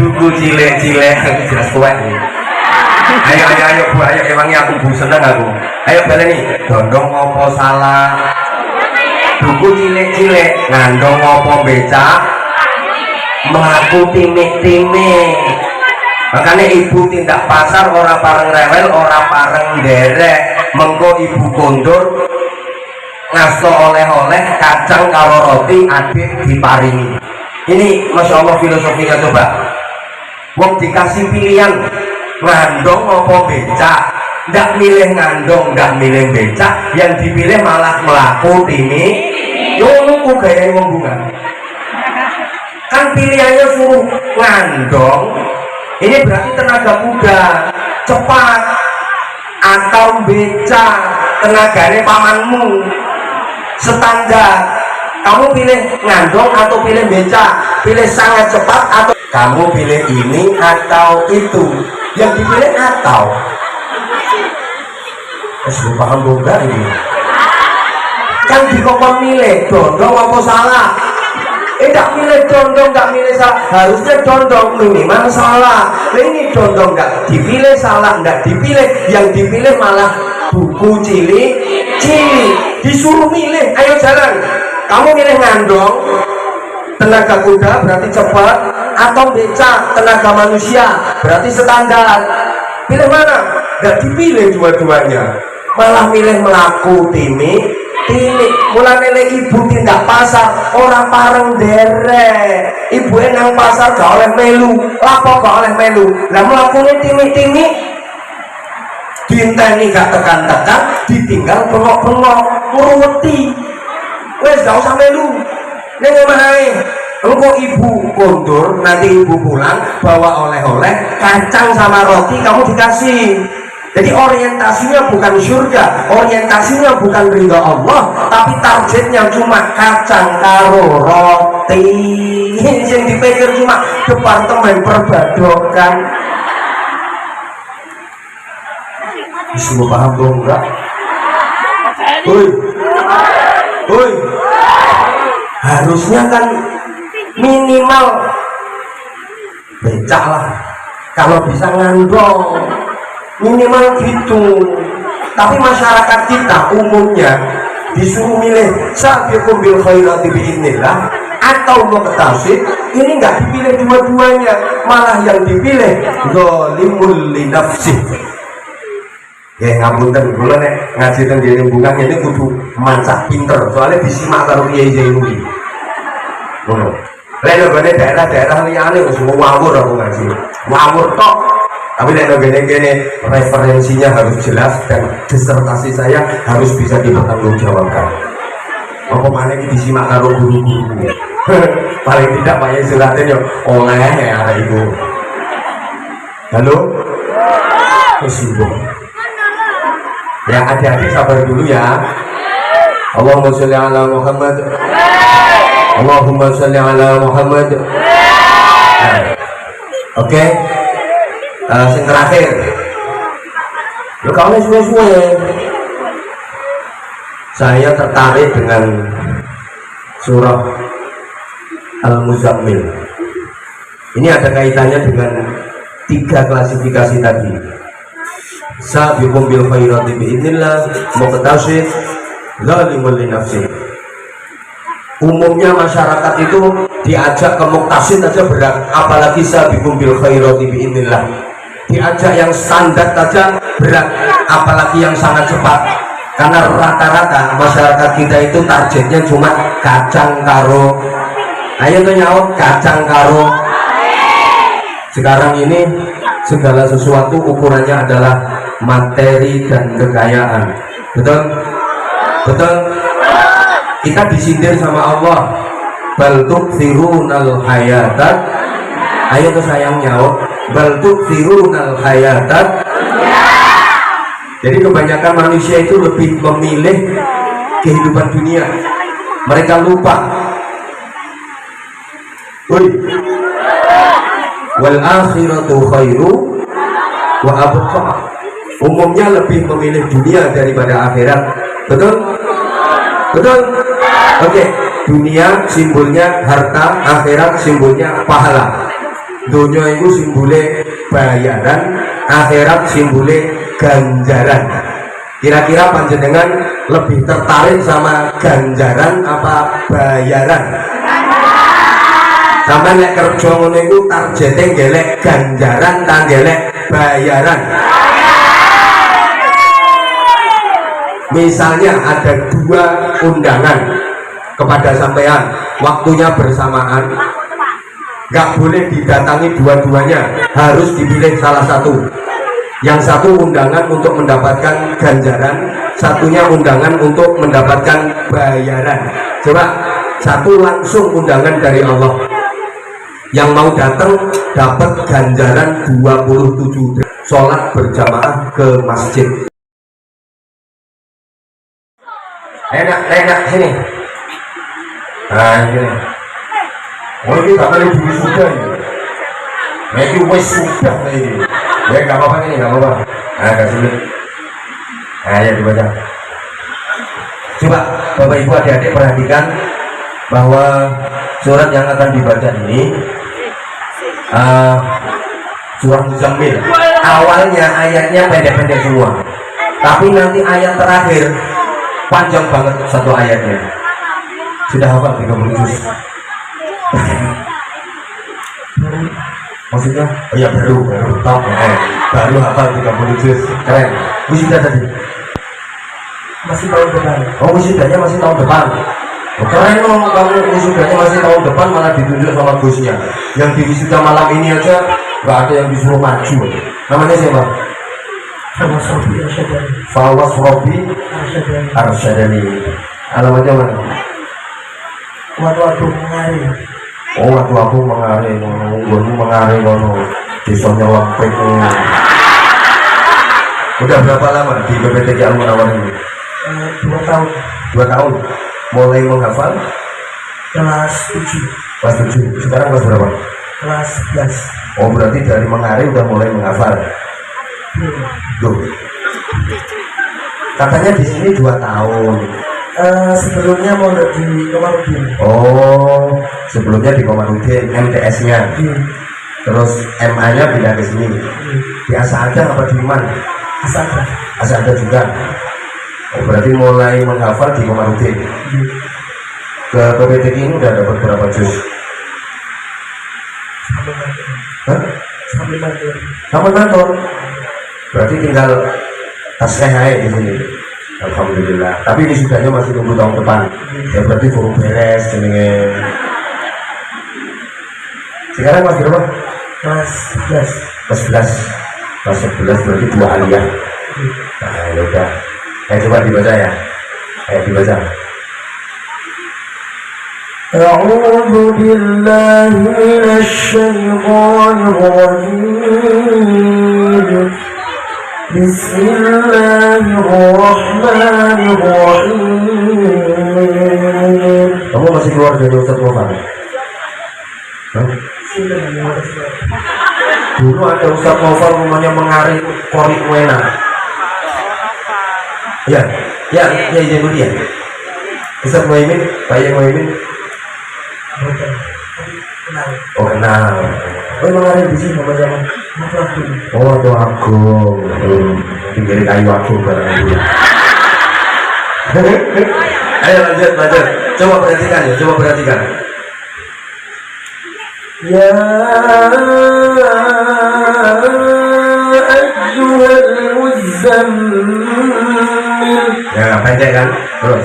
Duku cilek-cilek jelas kuat nih. Ayo Bu, ayo emangnya aku Bu seneng aku. Ayo baleni dondong apa salah Duku cilek-cilek ngandong apa becak melaku timik-timik. Makanya ibu tindak pasar ora pareng rewel, ora pareng derek. Mengko ibu kondur ngasto oleh-oleh kacang karo roti adik diparingi. Ini Masya Allah filosofinya. Coba wong dikasih pilihan ngandong apa becak, ndak milih ngandong, ndak milih becak, yang dipilih malah melaku timik. Yo nunggu gaya wong bunga. Kan pilihannya suruh ngandong, ini berarti tenaga kuda cepat, atau becak tenaganya pamanmu standar. Kamu pilih ngandong atau pilih becak? Pilih sangat cepat atau kamu pilih ini atau itu? Yang dipilih atau sudah paham bukan ini? Kan dikokon milih dondong apa salah? Tidak milih dondong, nggak milih salah. Harusnya dondong minimal salah. Ini dondong nggak dipilih salah, nggak dipilih. Yang dipilih malah buku cilik. Disuruh milih, ayo jalan. Kamu milih ngandong, tenaga kuda berarti cepat, atau becak tenaga manusia berarti standar. Pilih mana? Gak dipilih dua-duanya, malah milih melaku timik. Mulai nilai ibu tindak pasar orang pareng derek. Ibu nang pasar gak oleh melu, lapo gak oleh melu. Lah melakukan timik-timik, dinteni gak tekan-tekan, ditinggal pengok-pengok, nguruti. Wes gak usah melu, neng omahe. Engko ibu kondur, nanti ibu pulang bawa oleh-oleh, kacang sama roti kamu dikasih. Jadi orientasinya bukan surga, orientasinya bukan ridha Allah, tapi targetnya cuma kacang karo roti. Yang dipikir cuma departemen perbadokan. Semua paham dong enggak? Woi, harusnya kan minimal becak lah, kalau bisa ngandong minimal gitu. Tapi masyarakat kita umumnya disuruh milih sabiqum bil khairati biidznillah atau muqtasid, ini nggak dipilih dua-duanya, malah yang dipilih zalimul li nafsih. Ya ngapunten, kula nek ngaji teng dene bunga ini kudu mancah pinter, soalnya disimak karo Kiai Zainuri. Ngono. Lek nggone daerah-daerah liyane wis ngawur aku ngaji. Ngawur tok. Tapi nek ngene referensinya harus jelas dan disertasi saya harus bisa dipertanggungjawabkan. Apa mana ini disimak karo guru-guru. Paling tidak Pak Yai Sulatin yo oleh ya arek iku. Halo? Kesibuk. Ya adik-adik sabar dulu ya. Allahumma sholli ala Muhammad. Allahumma sholli ala Muhammad. Oke. Yang terakhir. Lo kamu suwe-suwe. Saya tertarik dengan surah Al-Muzammil. Ini ada kaitannya dengan 3 klasifikasi tadi. Sabiqum bil khairati biidznillah, muqtasid, zalimul li nafsih. Umumnya masyarakat itu diajak ke muqtasid aja berat, apalagi sabiqum bil khairati biidznillah. Diajak yang standar saja berat, apalagi yang sangat cepat. Karena rata-rata masyarakat kita itu targetnya cuma kacang karo. Ayo tuh nyaut kacang karo. Sekarang ini segala sesuatu ukurannya adalah materi dan kekayaan. Betul? Betul? Kita disindir sama Allah. Bal tu'thirunal hayatat. Ayo tuh sayang nyaut. Bal tu'thirunal hayatat. Jadi kebanyakan manusia itu lebih memilih kehidupan dunia. Mereka lupa. Wal akhiratu khairu wa abqa. Umumnya lebih memilih dunia daripada akhirat. Betul? Betul? Oke. Dunia simbolnya harta, akhirat simbolnya pahala. Dunia itu simbolnya bayaran, akhirat simbolnya ganjaran. Kira-kira panjenengan lebih tertarik sama ganjaran apa bayaran? Sampai nek kerja ngono iku targete gelek ganjaran ta gelek bayaran. Misalnya ada 2 undangan kepada sampean, waktunya bersamaan, nggak boleh didatangi dua-duanya, harus dipilih salah satu. Yang satu undangan untuk mendapatkan ganjaran, satunya undangan untuk mendapatkan bayaran. Coba, satu langsung undangan dari Allah. Yang mau datang dapat ganjaran 27 sholat berjamaah ke masjid. Enak sini. Nah ini. Oh ini gak boleh dulu sudah ini. Nah ini wes sudah ini. Ya gak apa-apa ini, gak apa-apa. Nah gak sulit. Nah ya dibaca. Coba Bapak Ibu adik-adik perhatikan bahwa surat yang akan dibaca ini surah Muzammil. Awalnya ayatnya pendek-pendek semua, tapi nanti ayat terakhir panjang banget satu ayatnya. Sudah hafal 30 juz? Maksudnya? Oh ya baru top baru hafal 30 juz. Keren. Wisuda tadi? Masih tahun depan. Oh wisudanya masih tahun depan. Oh, keren loh kamu wisudanya masih tahun depan malah ditunjuk sama bosnya. Yang di wisuda malam ini aja nggak ada yang disuruh maju. Namanya siapa? Fawas Robi Arsyadani. Alamatnya mana? Waduh mengari. Oh aku mengari, ngono mengari ngono. Desanya Lampek. Udah berapa lama di BPTK Al Munawwar ini? 2 tahun. 2 tahun. Mulai menghafal? Kelas 7. Kelas 7. Sekarang kelas berapa? Kelas 11. Oh berarti dari mengari udah mulai menghafal. Loh. Katanya di sini 2 tahun. Sebelumnya mau di Komarudin. Oh, sebelumnya di Komarudin, MTS-nya. Terus MA-nya pindah ke sini. Di Asada apa di mana? Asada. Asada juga. Oh, berarti mulai menghafal di Komarudin. ke PPTK ini udah dapat berapa juz? Sampai nanti. Hah? Sampai nanti. Sama kantor. Berarti tinggal tasnya aja di sini. Alhamdulillah. Tapi ini sudahnya masih tunggu tahun depan. Ya berarti baru beres jenenge. Sekarang kelas berapa? Kelas 11. Kelas 11. Kelas 11 berarti 2 aliyah. Nah, ya udah. Coba dibaca ya. Dibaca. أعوذ بالله من الشيطان الرجيم بسم الله الرحمن الرحيم. Kamu masih keluar dari Ustaz Mofan? Dulu ada Ustaz Mofan rumahnya Mengarik Korik Wena. Ya dulu ya. Ustaz Muhaimin, Pak Yang Muhaimin. Oh kenal. Oh Mengarik di sini sama zaman. Oh tuh Agung. Pinggir kayu Agung barang itu. Ayo lanjut. Coba perhatikan ya, coba perhatikan. يا أيها المزمل. Ya pendek kan? Terus.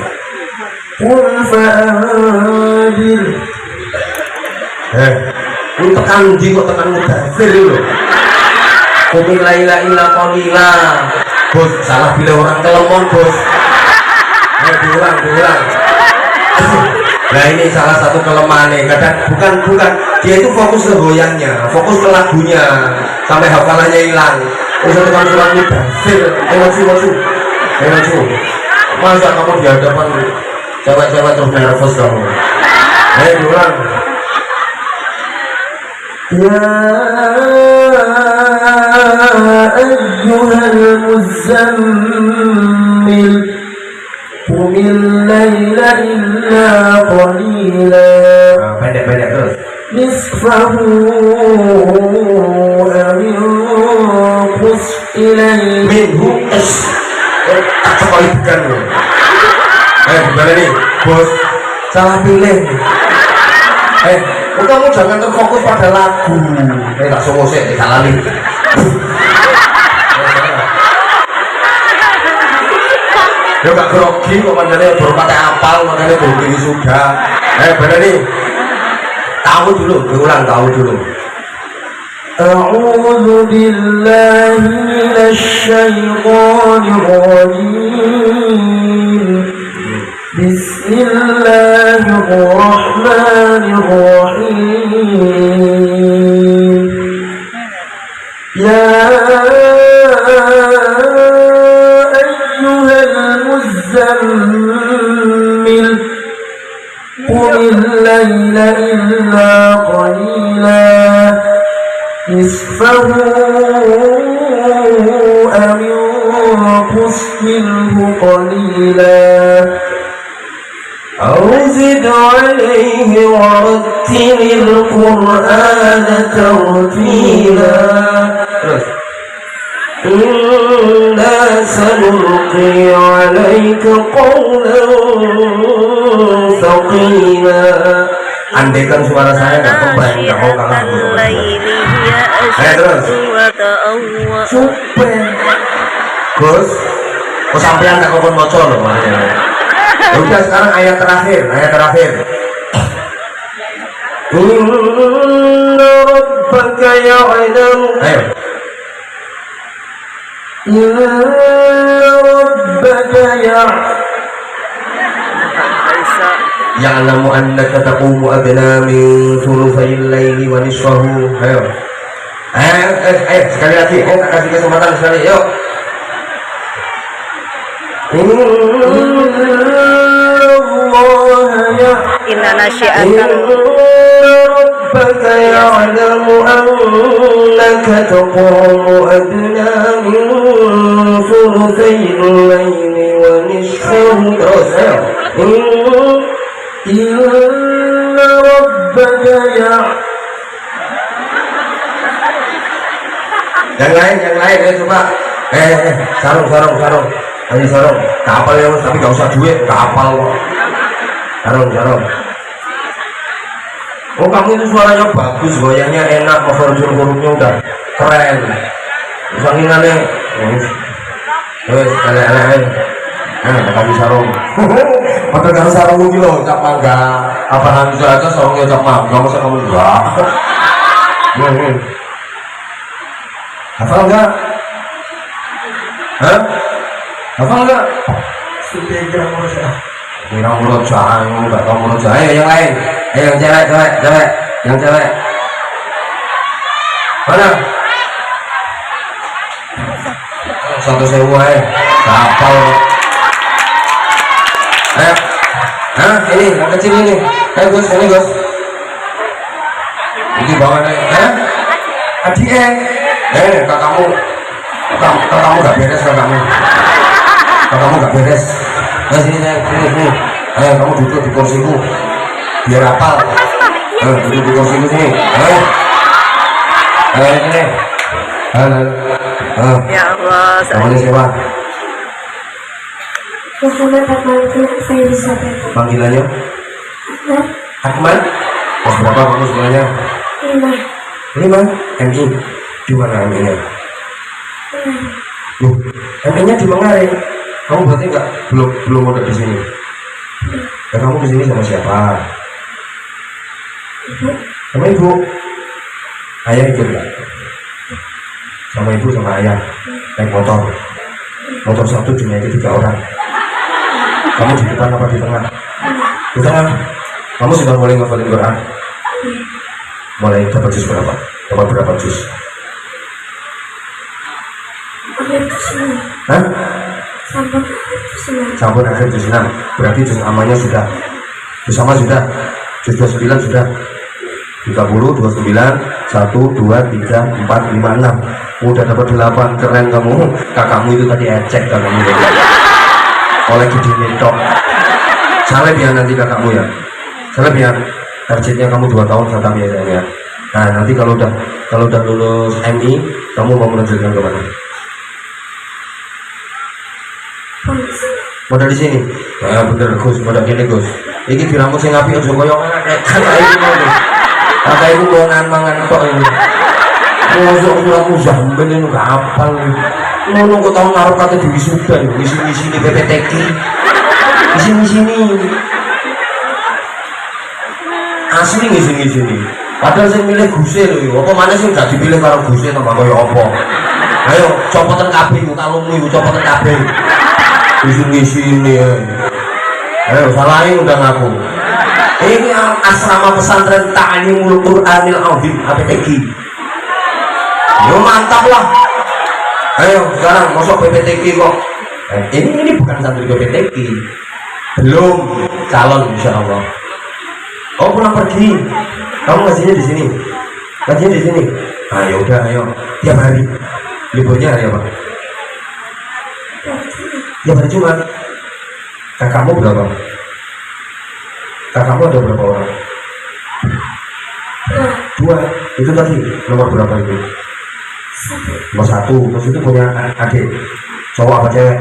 قل فأنذر. Ini tekan di kok tekan mudafir loh. Kumi laila illa qalila. Bos, salah pilih orang kelemon bos. Diulang. Nah ini salah satu kelemahannya. Kadang bukan dia itu fokus ke goyangnya, fokus ke lagunya, sampai hafalannya hilang. Terus tekan surat mudafir. Maju. Masa kamu di hadapan cewek-cewek terus nervous kamu? Diulang. يا أيها المزمل قم الليل إلا قليلا. Pendek terus. نصفه أو انقص إليه. Minggu tak sekalikan loh. Gimana nih bos, salah pilih. Kamu jangan terfokus pada lagu. Tak songosek, tak lali. Ya gak grogi kok makanya baru pakai apal, makanya baru gini sudah. Bener nih. Tahu dulu. أعوذ بالله من الشيطان الرجيم بسم الله الرحمن الرحيم. يا أيها المزمل قم الليل إلا قليلا نصفه أو انقص منه قليلا أو زد عليه ورتل القرآن ترتيلا إنا سنلقي عليك قولا ثقيلا. Andaikan suara saya nggak kembang, nggak mau kalah. Terus. Super. Gus, kok sampean nggak kompon moco loh makanya. Udah sekarang ayat terakhir. Inna rabbaka ya'lam. Ayo. Inna rabbaka Ya'lamu annaka taqumu adna min thuluthail laili wa nisfahu. Ayo sekali lagi. Tak kasih kesempatan sekali. Yuk. Inna nasyi'atal rabbaka ya'lamu annaka taqumu adna min thuluthail laili wa nisfahu. Terus ayo. Inna rabbaka Yang lain coba. Sarung. Ayo sarung. Kapal ya tapi gak usah duit, kapal. Sarung. Oh kamu itu suaranya bagus, goyangnya enak, overjul hurufnya udah keren. Sangingannya, wes elek-elek. Kasih sarung. Padahal kalau sarung ini loh, cap mangga. Apaan bisa aja sarungnya cap mangga, masa kamu enggak? Hafal enggak? Hah? Hafal enggak? Sudah kira mulut jangan, enggak tahu mulut jangan. Ayo yang lain, ayo yang cewek, yang cewek. Mana? 1.000 hafal. Ayo, ini yang kecil ini. Ayo Gus, ini Gus. Ini bawa nih, adik kakakmu gak beres, kakakmu gak beres. Nah sini sayang, sini. Ayo kamu duduk di kursiku, biar hafal. Duduk di kursiku sini. Ayo sini. Ya Allah. Namanya siapa? Muhammad Akmal Fairizata. Panggilannya? Akmal. Kelas berapa kamu sekolahnya? 5. MI. Di mana MI-nya? MI-nya di Manggarai. Kamu berarti belum ada di sini. Ya, kamu di sini sama siapa? Sama ibu. Ayah ikut nggak? Sama ibu sama ayah. Naik motor satu dinaiki 3 orang. Kamu di depan apa di tengah? Di tengah. Kamu sudah mulai ngafalin Quran? Mulai dapat juz berapa? Dapat berapa juz? Hah? Sampun akhir juz 6. Berarti juz amanya sudah. Juz ama sudah. Juz 29 sudah. 30, 29, 1, 2, 3, 4, 5, 6. Udah dapat 8. Keren kamu. Kakakmu itu tadi ecek kakakmu. Oleh gede netok. Saleh ya nanti kakakmu ya. Saleh ya. Targetnya kamu 2 tahun khatam ya sayang ya. Nah nanti kalau udah lulus MI, kamu mau melanjutkan kemana? Modal di sini. Ya bener Gus, modal gini Gus. Iki diramu sing apik aja koyo enak kayak iki ngono. Kakak iku mau mangan tok ini. Mosok surat Muzammil ini gak hafal. Ngono kok tau naruh kate di wisuda, ngisi-ngisi di PPTK. Ngisi-ngisi ini. Asli ngisi-ngisi ini. Padahal saya milih Guse lho, apa mana sih gak dipilih karo Guse nama kaya apa? Ayo copotan kabeh kalungmu iku copotan kabeh. Ngisi-ngisi ini. Ayo salahin udah ngaku. Ini asrama pesantren Ta'limul Qur'anil Azim APTQ. Yo mantap lah. Ayo sekarang masuk PPTQ kok. Ini bukan santri PPTQ. Belum calon insya Allah. Oh pulang pergi. Kamu ngajinya di sini. Ngajinya di sini. Ayo udah ayo. Tiap hari. Liburnya hari apa? Tiap hari Jumat. Kakakmu berapa? Kakakmu ada berapa orang? 2. Itu tadi nomor berapa itu? Nomor 1. Terus itu punya adik. Cowok apa cewek?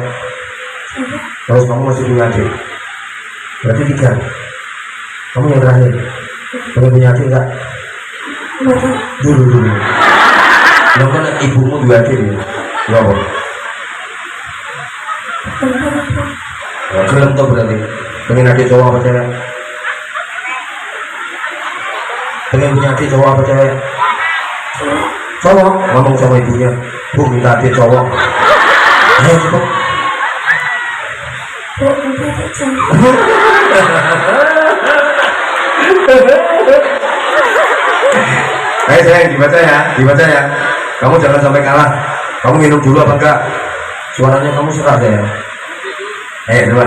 Terus kamu masih punya adik. Berarti 3. Kamu yang terakhir. Kamu punya adik enggak? Dulu. Yang kan ibumu 2 adik ya? Ya apa? Ya gelem tuh berarti. Pengen adik cowok apa cewek? Pengen punya adik cowok apa cewek? Cowok. Ngomong sama ibunya, Bu minta adik cowok. Ayo cepet. Ayo sayang dibaca ya. Kamu jangan sampai kalah. Kamu minum dulu apa enggak? Suaranya kamu serak ya. Ayo.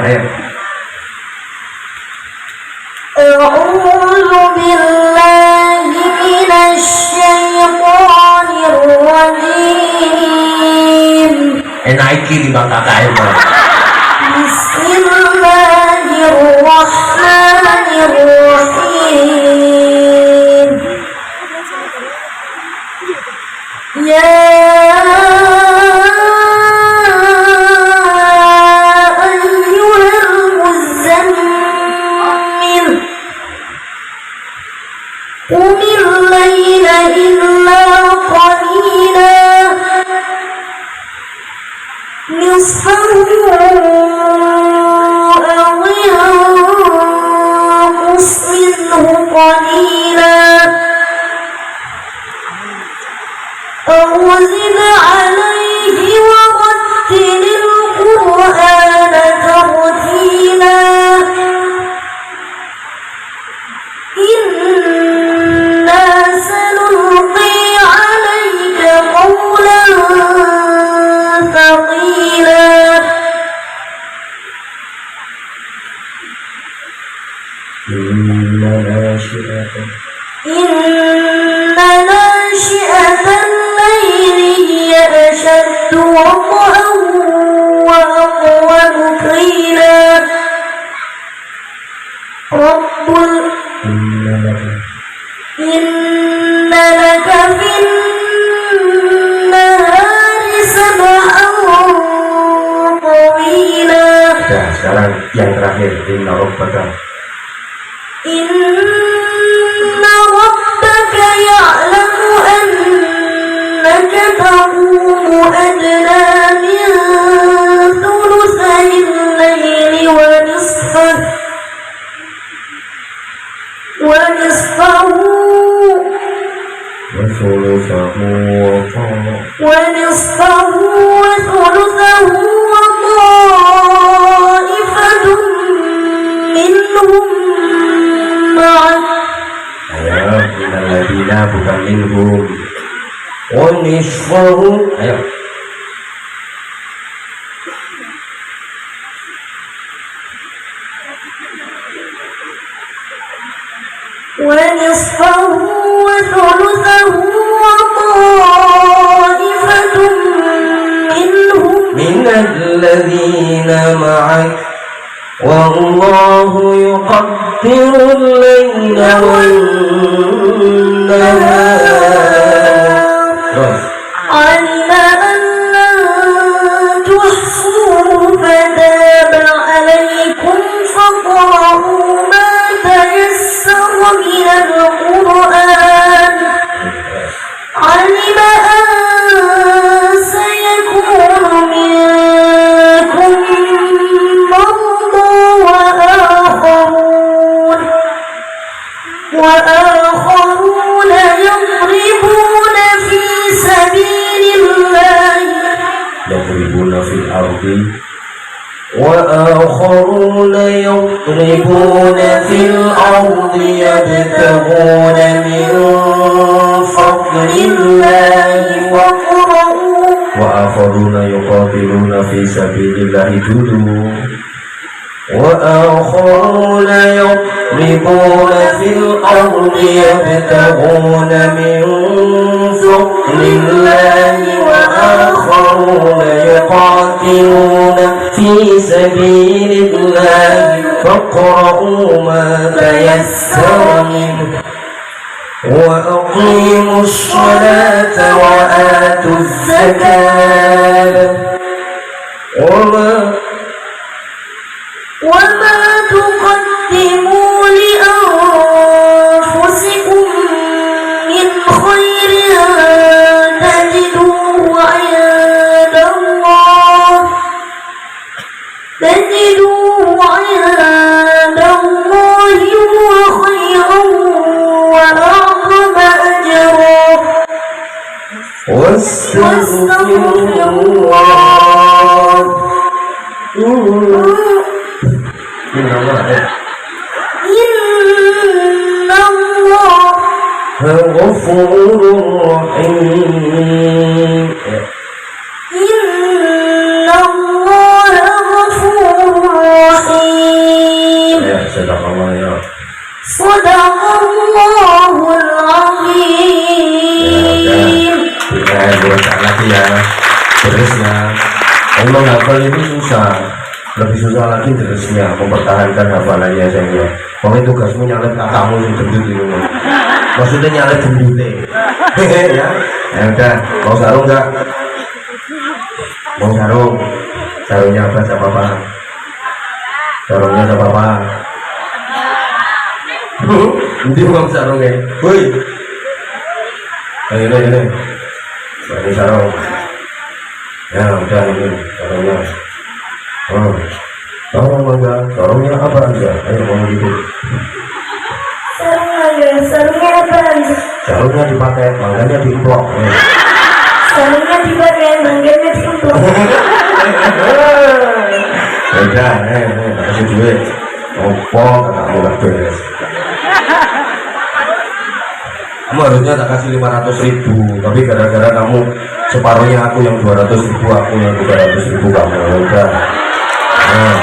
A'udzu billahi minasy syaithanir rajim. Enak iki timbang kakak itu. Bismillahirrahmanirrahim. Ya ayyuhal muzammil أو زد عليه ورتل القرآن ترتيلا إنا سنلقي عليك قولا ثقيلا إن ناشئة الليل هي أشد وطئا وأقوم قيلا إن لك في النهار سبحا طويلا. Nah, sekarang yang terakhir, inna rabbaka. Inna rabbaka ya'lamu annaka taqumu adna min thuluthay al-layli wa nisfahu ونصفه وثلثه وطائفة منهم معك. Ayo, innalladzina bukan minhum. ونصفه Ayo. ونصفه وثلثه وطائفة منهم من الذين معك والله يقدر الليل والنهار علم أن لن تحصوا فتاب عليكم فاقرؤوا ما تيسر من القرآن علم أن سيكون منكم مرضى وآخرون يضربون في سبيل الله يضربون في الأرض وآخرون يضربون في الأرض يبتغون من فضل الله وآخرون يقاتلون في سبيل الله دولوا وآخرون يضربون في الأرض يبتغون من فضل الله وآخرون يقاتلون في سبيل الله فاقرؤوا ما تيسر منه وأقيموا الصلاة وآتوا الزكاة وما تقدموا لأنفسكم من خير تجدوه عند الله هو خيرا وأعظم أجرا واستغفروا الله إن الله غفور رحيم إن الله غفور رحيم. صدق الله يا صدق الله العظيم. Kita berusaha lagi ya. Terusnya Allah hafal ini susah, lebih susah lagi terusnya mempertahankan hafalannya saya. Pokoknya tugasmu nyalep kakakmu yang gendut di rumah. Maksudnya nyalep gendutnya. Ya, ya udah. Mau sarung nggak? Mau sarung? Sarungnya apa? Siapa apa? Sarungnya siapa apa? Nanti mau sarungnya. Woi. Ini. Ini sarung. Ya udah ini sarungnya. Sarung mangga, sarungnya apa aja? Ayo ngomong gitu. Sarungnya apa aja? Sarungnya dipakai, mangganya diimplok. Udah, kasih duit. Opo, kakakmu gak beres. Kamu harusnya tak kasih 500.000, tapi gara-gara kamu separuhnya aku yang 200.000, aku yang 300.000 kamu. Udah. Nah,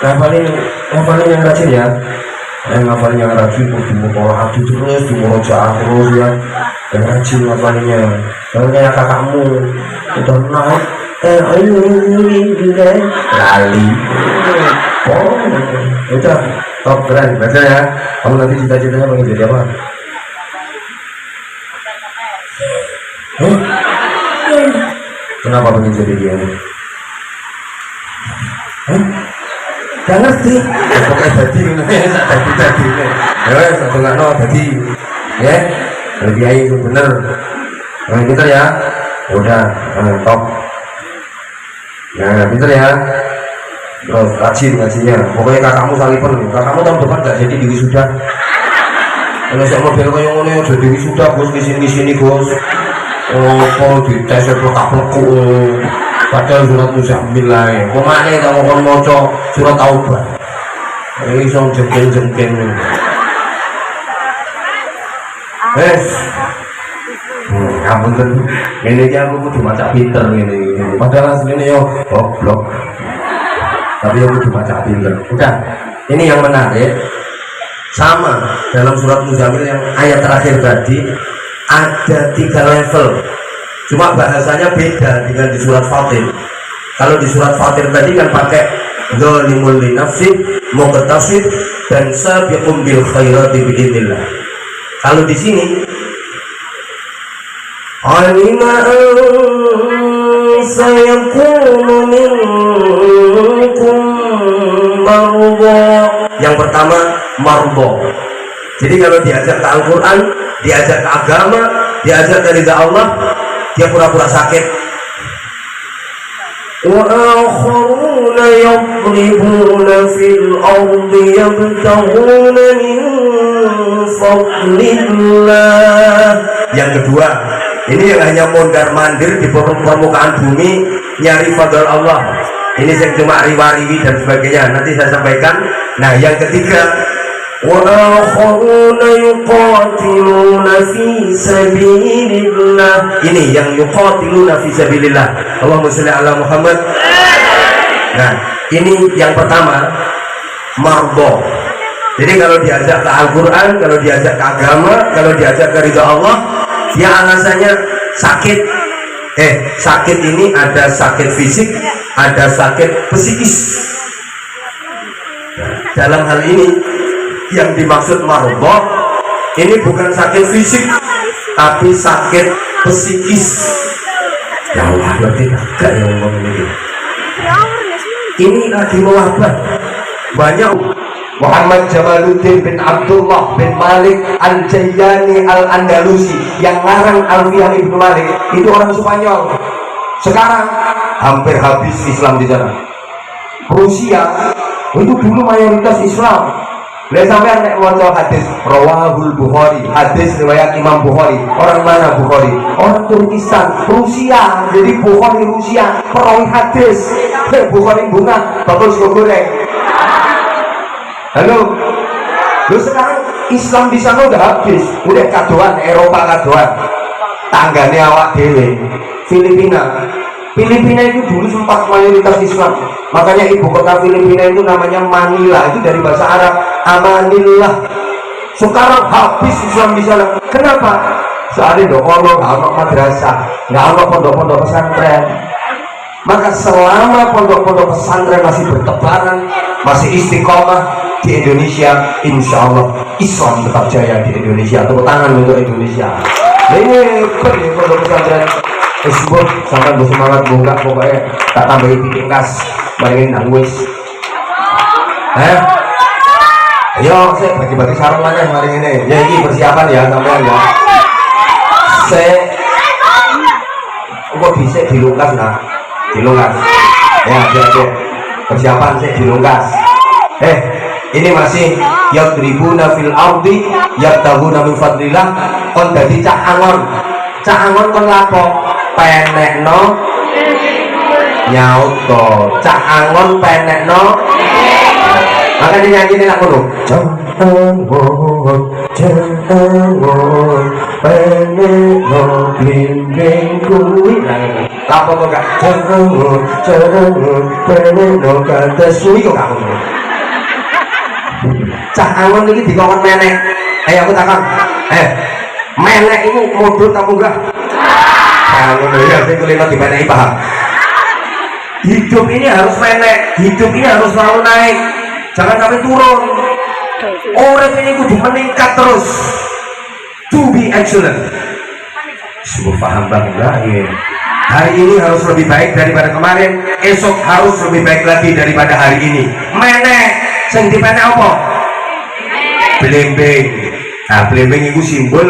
ngapalin yang rajin ya. Ngapalin yang rajin, kudu mau hati terus, di murojaah terus ya. Yang rajin ngapalinnya. Jangan kayak kakakmu, udah naik. Lali. Oh, udah top keren, baca ya. Kamu nanti cita-citanya mau jadi apa? Kenapa pengen jadi dia? Gak ngerti. Pokoknya jadi, jadi. Ya, satu nggak no, jadi. Ya, lebih aja itu bener. Yang pintar ya. Udah, top. Nah, pintar ya. Terus rajin ngajinya. Pokoknya kakakmu salipun. Kakakmu tahun depan gak jadi di wisuda. Kalau saya model kayak ngono ya jadi wisuda bos, di sini bos. Oh, kalau di tes pelekak-pelekuk. Padahal surat Muzammil lah ya. Kemana kamu kan moco surat Taubah. Ini song jengkel-jengkel. Ampun kan. Ini aja aku kudu maca pinter ini. Padahal aslinya yo goblok. Tapi aku kudu maca pinter. Udah. Ini yang menarik. Sama dalam surat Muzammil yang ayat terakhir tadi ada 3 level. Cuma bahasanya beda dengan di surat Fatir. Kalau di surat Fatir tadi kan pakai zalimul li nafsi, muqtasid, dan sabiqum bil khairati biidznillah. Kalau di sini alima sayakunu minkum marudha. Yang pertama marudha. Jadi kalau diajak ke Al-Quran, diajak ke agama, diajak ke ridha Allah, dia pura-pura sakit. Wa akharuna yadribuna fil ardi yabtaghuna min fadlillah. Yang kedua, ini yang hanya mondar-mandir di permukaan bumi nyari fadl Allah. Ini yang cuma riwa-riwi dan sebagainya. Nanti saya sampaikan. Nah, yang ketiga, wa akharuna yuqatiluna fi sabilillah. Ini yang yuqatiluna fi sabilillah. Allahumma shalli ala Muhammad. Nah, ini yang pertama marbo. Jadi kalau diajak ke Al-Quran, kalau diajak ke agama, kalau diajak ke ridha Allah, dia alasannya sakit. Sakit ini ada sakit fisik, ada sakit psikis. Dalam hal ini yang dimaksud marbo ini bukan sakit fisik, tapi sakit psikis. Ya Allah, berarti agak yang ngomong ini. Ini lagi mewabah. Banyak. Muhammad Jamaluddin bin Abdullah bin Malik Al-Jayyani Al-Andalusi yang ngarang Alfiyah Ibnu Malik itu orang Spanyol. Sekarang hampir habis Islam di sana. Rusia itu dulu mayoritas Islam. Lihat sampai nek waca hadis Rawahul Bukhari, hadis riwayat Imam Bukhari. Orang mana Bukhari? Orang Turkistan, Rusia. Jadi Bukhari Rusia, perawi hadis. Bukhari bunga, bagus goreng. Halo. Lu sekarang Islam di sana udah habis, udah kadoan Eropa kadoan. Tanggane awak dewe. Filipina itu dulu sempat mayoritas Islam. Makanya ibu kota Filipina itu namanya Manila, itu dari bahasa Arab Amanillah. Sekarang habis Islam di sana. Kenapa? Soalnya nggak ada madrasah, nggak ada pondok-pondok pesantren. Maka selama pondok-pondok pesantren masih bertebaran, masih istiqomah di Indonesia, insya Allah Islam tetap jaya di Indonesia. Tepuk tangan untuk Indonesia. Ini pondok pesantren. Sebut sampai bersemangat buka, pokoknya tak tambahin titik kas, bayangin nangis. Ayo, saya bagi-bagi sarung mana hari ini. Ya ini persiapan ya sampean ya. Saya kok bisa dilungkas nah, dilungkas. Ya, persiapan saya dilungkas. ini masih yadribuna fil ardi yabtaguna min fadlillah kon dadi cah angon. Cah angon kon lapo penekno nyaut to cah angon penekno makanya nyanyi ini lagu loh cah angon penekno blimbing kuwi lapo to gak cah angon penekno kata suwi kok kamu cah angon ini dikongkon menek ayo aku takon menek itu modul kamu enggak kalau ya saya kulino di menek paham hidup ini harus menek hidup ini harus selalu naik jangan sampai turun orang ini kudu meningkat terus to be excellent semua paham banget ya hari ini harus lebih baik daripada kemarin esok harus lebih baik lagi daripada hari ini menek sing di menek apa? Blimbing. Nah, blimbing itu simbol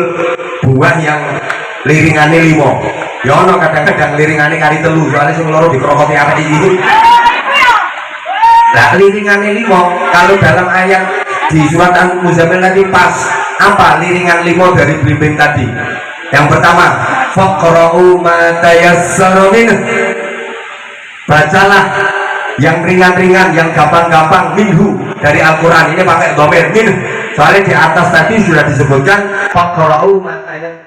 buah yang liringannya 5. Ya ono kadang-kadang liringannya kali telu soalnya sing loro dikrokoti apa iki. Nah, liringannya 5 kalau dalam ayat di surat Al-Muzammil tadi pas apa liringan 5 dari blimbing tadi? Yang pertama, faqra'u ma tayassara min. Bacalah yang ringan-ringan, yang gampang-gampang minhu dari Al-Quran. Ini pakai dhamir min. Soalnya di atas tadi sudah disebutkan faqra'u ma tayassara